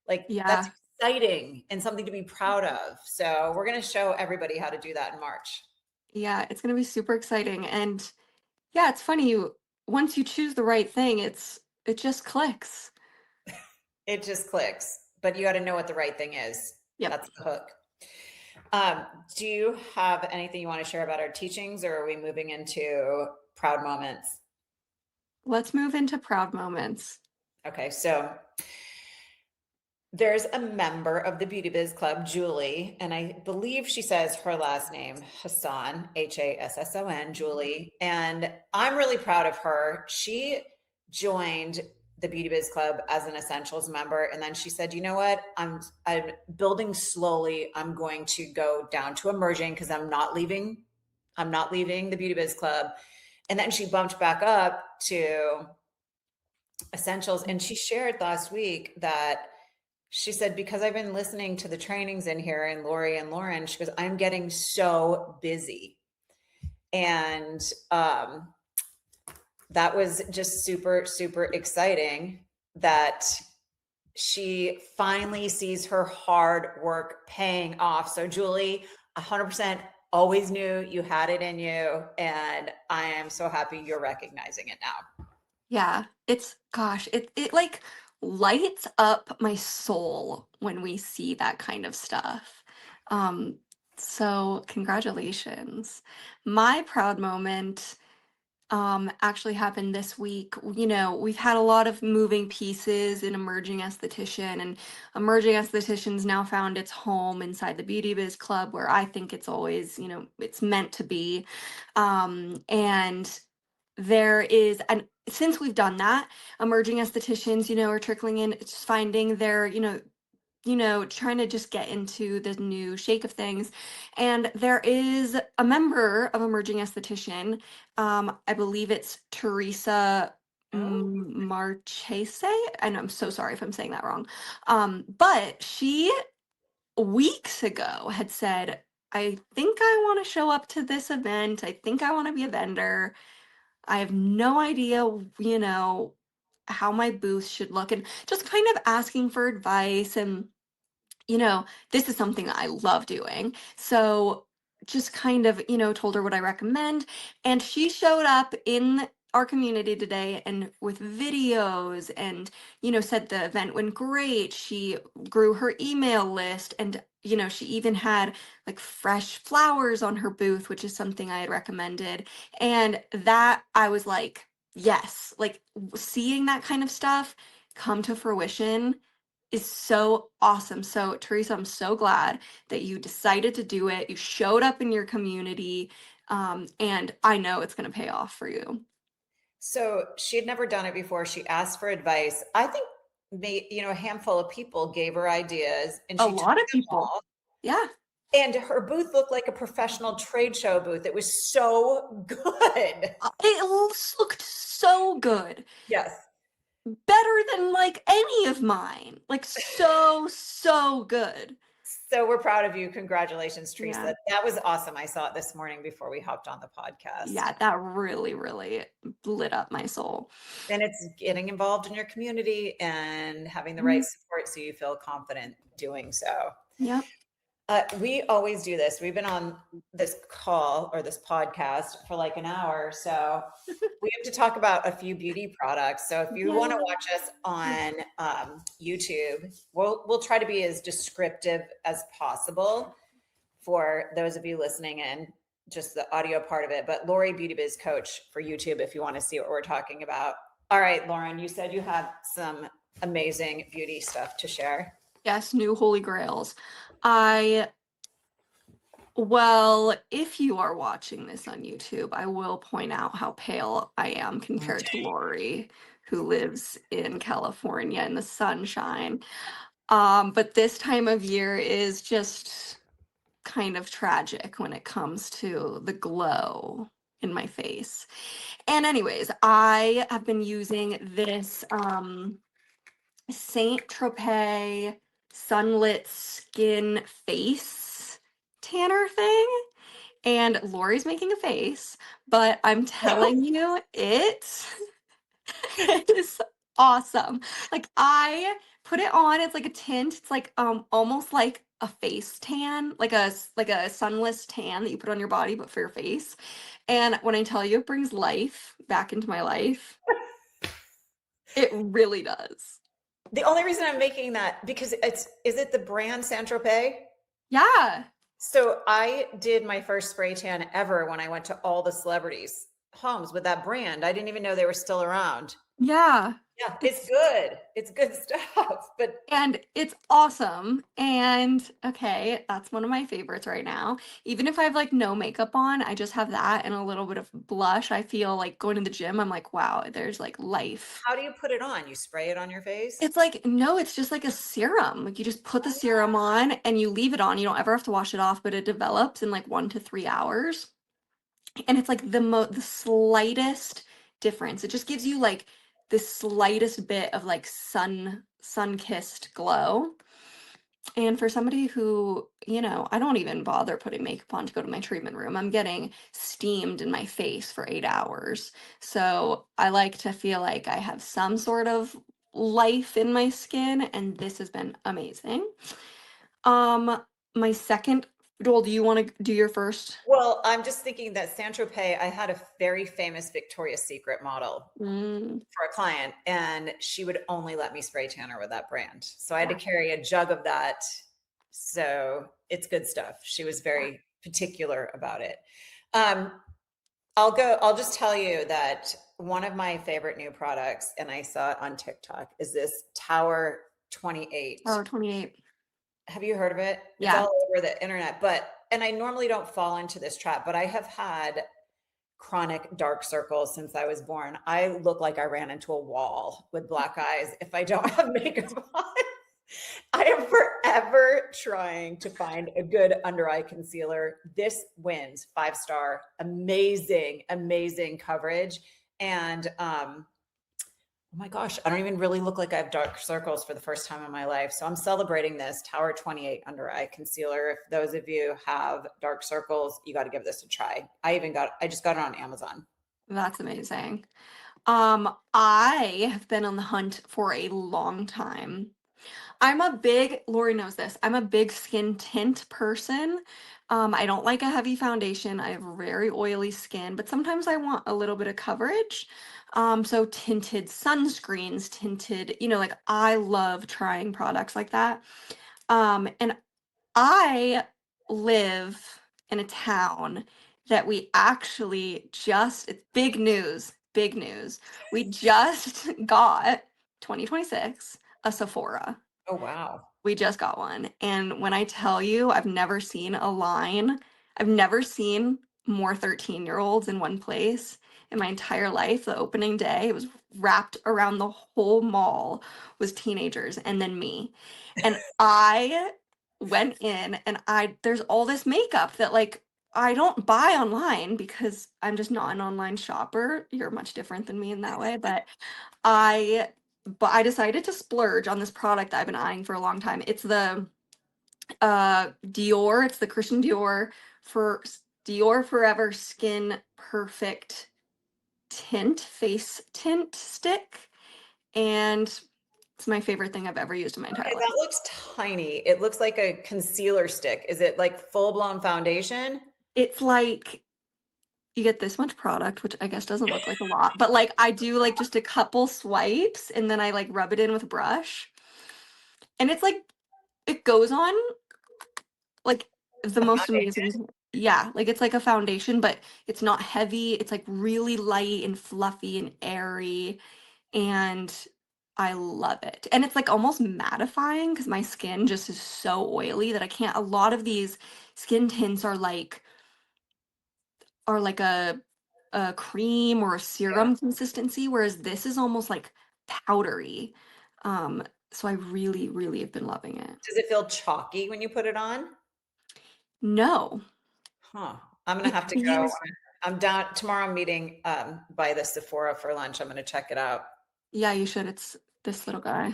Like that's Yeah. exciting and something to be proud of. So we're going to show everybody how to do that in March. Yeah, it's gonna be super exciting. And yeah, it's funny, you once you choose the right thing, it just clicks. It just clicks, but you got to know what the right thing is. Yep. That's the hook. Um, do you have anything you want to share about our teachings, or are we moving into proud moments? Let's move into proud moments. Okay, so there's a member of the Beauty Biz Club, Julie, and I believe she says her last name, Hassan, Hasson, Julie. And I'm really proud of her. She joined the Beauty Biz Club as an essentials member. And then she said, you know what? I'm building slowly. I'm going to go down to emerging because I'm not leaving the Beauty Biz Club. And then she bumped back up to essentials. And she shared last week that she said, because I've been listening to the trainings in here and Lori and Lauren, she goes, I'm getting so busy. And that was just super, super exciting that she finally sees her hard work paying off. So Julie, 100% always knew you had it in you. And I am so happy you're recognizing it now. Yeah, it like lights up my soul when we see that kind of stuff. Um, so congratulations. My proud moment actually happened this week. You know, we've had a lot of moving pieces in emerging esthetician, and emerging estheticians now found its home inside the Beauty Biz Club, where I think it's always, it's meant to be. And there is, and since we've done that, emerging estheticians, are trickling in, just finding their, trying to just get into the new shake of things. And there is a member of Emerging Esthetician, I believe it's Teresa Oh, Marchese, and I'm so sorry if I'm saying that wrong. But she weeks ago had said, I think I want to show up to this event. I think I want to be a vendor. I have no idea, how my booth should look, and just kind of asking for advice. And this is something that I love doing. So just kind of, told her what I recommend. And she showed up in our community today and with videos and, said the event went great. She grew her email list and, she even had like fresh flowers on her booth, which is something I had recommended. And that I was like, yes, like seeing that kind of stuff come to fruition is so awesome. So, Teresa, I'm so glad that you decided to do it. You showed up in your community, and I know it's going to pay off for you. So she had never done it before. She asked for advice. I think a handful of people gave her ideas and A she took lot of them people. all. Yeah. And her booth looked like a professional trade show booth. It was so good. It looked so good. Yes. Better than like any of mine. Like so good. So we're proud of you. Congratulations, Teresa. Yeah. That was awesome. I saw it this morning before we hopped on the podcast. Yeah, that really, really lit up my soul. And it's getting involved in your community and having the right support so you feel confident doing so. Yep. We always do this. We've been on this call or this podcast for like an hour. So we have to talk about a few beauty products. So if you want to watch us on YouTube, we'll try to be as descriptive as possible for those of you listening in, just the audio part of it. But Lori, Beauty Biz Coach for YouTube, if you want to see what we're talking about. All right, Lauren, you said you have some amazing beauty stuff to share. Yes, new holy grails. Well, if you are watching this on YouTube, I will point out how pale I am compared to Lori, who lives in California in the sunshine. But this time of year is just kind of tragic when it comes to the glow in my face. And anyways, I have been using this Saint Tropez Sunlit Skin Face Tanner thing. And Lori's making a face, but I'm telling you, it is awesome. Like I put it on, it's like a tint. It's like almost like a face tan, like a sunless tan that you put on your body, but for your face. And when I tell you it brings life back into my life, it really does. The only reason I'm making that because is it the brand Saint Tropez? Yeah. So I did my first spray tan ever when I went to all the celebrities' homes with that brand. I didn't even know they were still around. Yeah. Yeah, it's good. It's good stuff. And it's awesome. And okay, that's one of my favorites right now. Even if I have like no makeup on, I just have that and a little bit of blush. I feel like going to the gym, I'm like, wow, there's like life. How do you put it on? You spray it on your face? It's like, no, it's just like a serum. Like you just put the serum on and you leave it on. You don't ever have to wash it off, but it develops in like 1 to 3 hours. And it's like the slightest difference. It just gives you like the slightest bit of like sun-kissed glow. And for somebody who, I don't even bother putting makeup on to go to my treatment room. I'm getting steamed in my face for 8 hours. So I like to feel like I have some sort of life in my skin, and this has been amazing. My second, Joel, do you want to do your first? Well, I'm just thinking that Saint Tropez, I had a very famous Victoria's Secret model for a client, and she would only let me spray tan her with that brand. So I had to carry a jug of that. So it's good stuff. She was very particular about it. I'll just tell you that one of my favorite new products, and I saw it on TikTok, is this Tower 28. Tower 28. Have you heard of it? Yeah. It's all over the internet, and I normally don't fall into this trap, but I have had chronic dark circles since I was born. I look like I ran into a wall with black eyes if I don't have makeup on. I am forever trying to find a good under eye concealer. This wins 5-star, amazing coverage. And, oh my gosh, I don't even really look like I have dark circles for the first time in my life. So I'm celebrating this Tower 28 under eye concealer. If those of you have dark circles, you got to give this a try. I just got it on Amazon. That's amazing. I have been on the hunt for a long time. Lori knows this, I'm a big skin tint person. I don't like a heavy foundation. I have very oily skin, but sometimes I want a little bit of coverage. So tinted sunscreens, tinted, like I love trying products like that. And I live in a town that we actually it's big news. We just got 2026 a Sephora. Oh, wow. We just got one. And when I tell you, I've never seen more 13-year-olds in one place in my entire life. The opening day, it was wrapped around the whole mall was teenagers and then me. And I went in and there's all this makeup that like I don't buy online because I'm just not an online shopper. You're much different than me in that way, I I decided to splurge on this product I've been eyeing for a long time. It's the Dior, it's the Christian Dior for Dior Forever Skin Perfect Tint Face Tint Stick, and it's my favorite thing I've ever used in my entire Okay, life. that looks tiny. It looks like a concealer stick. Is it like full-blown foundation? It's like you get this much product, which I guess doesn't look like a lot, but like I do like just a couple swipes and then I like rub it in with a brush. And it's like it goes on like the A most foundation? amazing. Yeah, like it's like a foundation, but it's not heavy. It's like really light and fluffy and airy, and I love it. And it's like almost mattifying because my skin just is so oily that I can't. A lot of these skin tints are like a cream or a Yeah. serum consistency, whereas this is almost like powdery. Um, so I really, really have been loving it. Does it feel chalky when you put it on? No, Huh. I'm gonna it have to go. feels. I'm down tomorrow. I'm meeting by the Sephora for lunch. I'm gonna check it out. Yeah, you should. It's this little guy.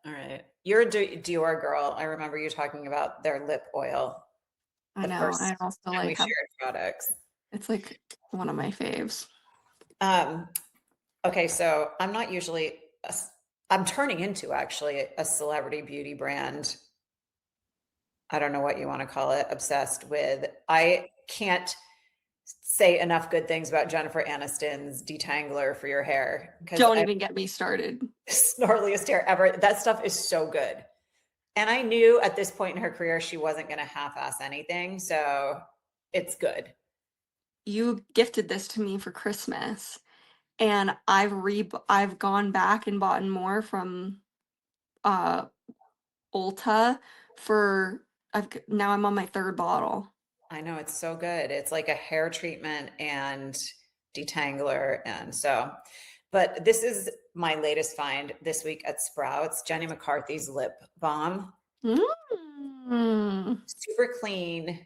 All right. You're a Dior girl. I remember you talking about their lip oil I the know. first I also time we like have shared products. it's like one of my faves. Um, okay, so I'm not usually I'm turning into actually a celebrity beauty brand. I don't know what you want to call it, obsessed with. I can't say enough good things about Jennifer Aniston's detangler for your hair because Don't I even get me started. snarliest hair ever. That stuff is so good. And I knew at this point in her career she wasn't going to half-ass anything, so it's good. You gifted this to me for Christmas, and I've gone back and bought more from uh Ulta for now I'm on my third bottle. I know it's so good. It's like a hair treatment and detangler. And so, but this is my latest find this week at Sprouts, Jenny McCarthy's lip balm. Mm. Super clean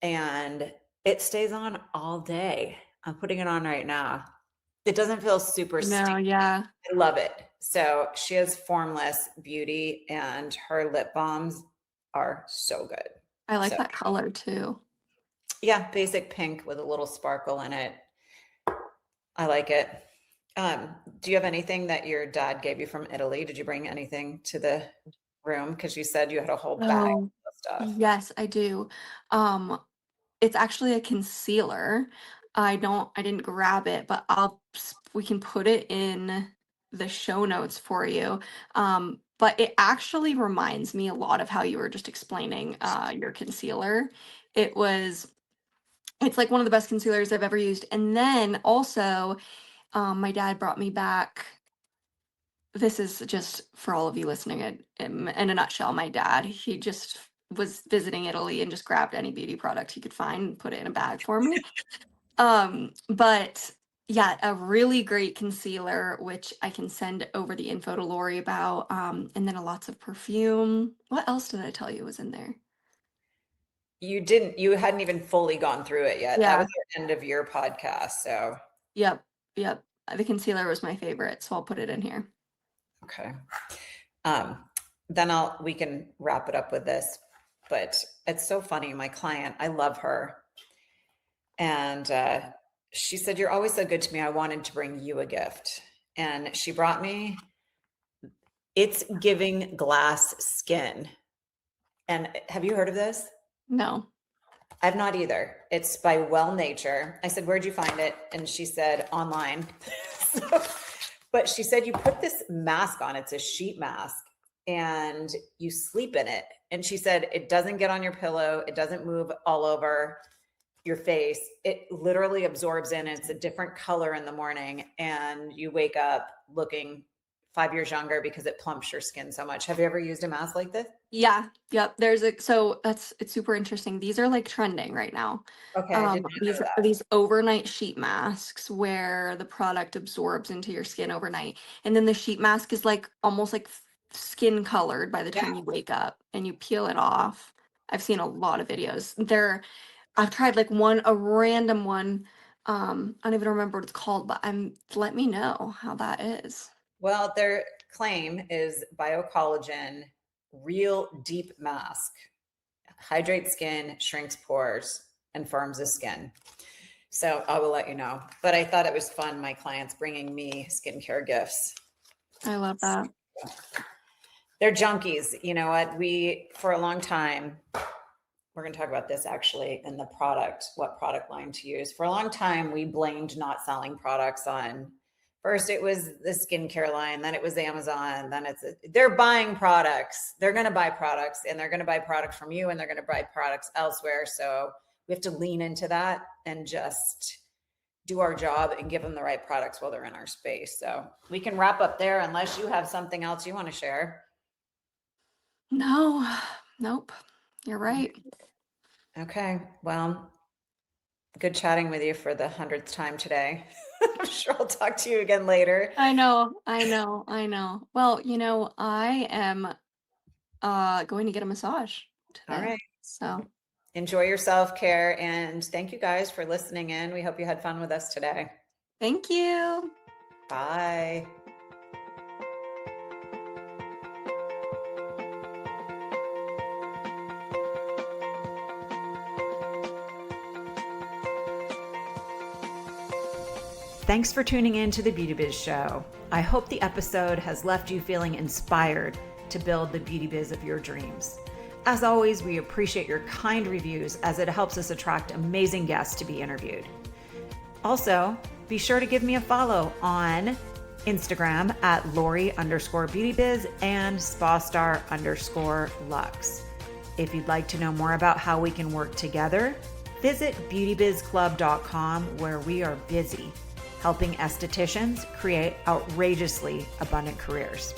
and it stays on all day. I'm putting it on right now. It doesn't feel super No, sticky. yeah. I love it. So she has Formless Beauty and her lip balms are so good. I like So that color too. yeah, basic pink with a little sparkle in it. I like it. Do you have anything that your dad gave you from Italy? Did you bring anything to the room? Because you said you had a whole bag Oh, of stuff. yes, I do. Um, It's actually a concealer. I didn't grab it, but we can put it in the show notes for you. But it actually reminds me a lot of how you were just explaining your concealer. It was, it's like one of the best concealers I've ever used. And then also, my dad brought me back. This is just for all of you listening in a nutshell. My dad, he just was visiting Italy and just grabbed any beauty product he could find and put it in a bag for me. But yeah, a really great concealer, which I can send over the info to Lori about. And then a lots of perfume. What else did I tell you was in there? You hadn't even fully gone through it yet. That was Yeah. the end of your podcast. So, Yep. Yep. The concealer was my favorite, so I'll put it in here. okay. Um, then we can wrap it up with this. But it's so funny. My client, I love her. And she said, "You're always so good to me. I wanted to bring you a gift." And she brought me, it's giving glass skin. And have you heard of this? No. I've not either. It's by Well Nature. I said, where'd you find it? And she said, online. So, but she said, you put this mask on, it's a sheet mask, and you sleep in it. And she said, it doesn't get on your pillow. It doesn't move all over your face. It literally absorbs in. It's a different color in the morning. And you wake up looking 5 years younger because it plumps your skin so much. Have you ever used a mask like this? Yeah, yep. It's super interesting. These are like trending right now. Okay, I did not know These are that. these overnight sheet masks where the product absorbs into your skin overnight, and then the sheet mask is like almost like skin colored by the Yeah. time you wake up and you peel it off. I've seen a lot of videos. I've tried like a random one. I don't even remember what it's called, but let me know how that is. Well, their claim is biocollagen, real deep mask, hydrates skin, shrinks pores, and firms the skin. So I will let you know. But I thought it was fun, my clients bringing me skincare gifts. I love that. They're junkies. You know what? For a long time, we're going to talk about this actually in the product, what product line to use. For a long time, we blamed not selling products on, first it was the skincare line, then it was Amazon, then they're buying products. They're going to buy products, and they're going to buy products from you, and they're going to buy products elsewhere. So we have to lean into that and just do our job and give them the right products while they're in our space. So we can wrap up there unless you have something else you want to share. No, nope. You're right. Okay. Well, good chatting with you for the 100th time today. I'm sure I'll talk to you again later. I know. Well, I am going to get a massage today. All right. So Enjoy your self-care, and thank you guys for listening in. We hope you had fun with us today. thank you. Bye. Thanks for tuning in to the Beauty Biz Show. I hope the episode has left you feeling inspired to build the beauty biz of your dreams. As always, we appreciate your kind reviews as it helps us attract amazing guests to be interviewed. Also, be sure to give me a follow on Instagram at Lori_BeautyBiz and SpaStar_Lux. If you'd like to know more about how we can work together, visit beautybizclub.com, where we are busy helping estheticians create outrageously abundant careers.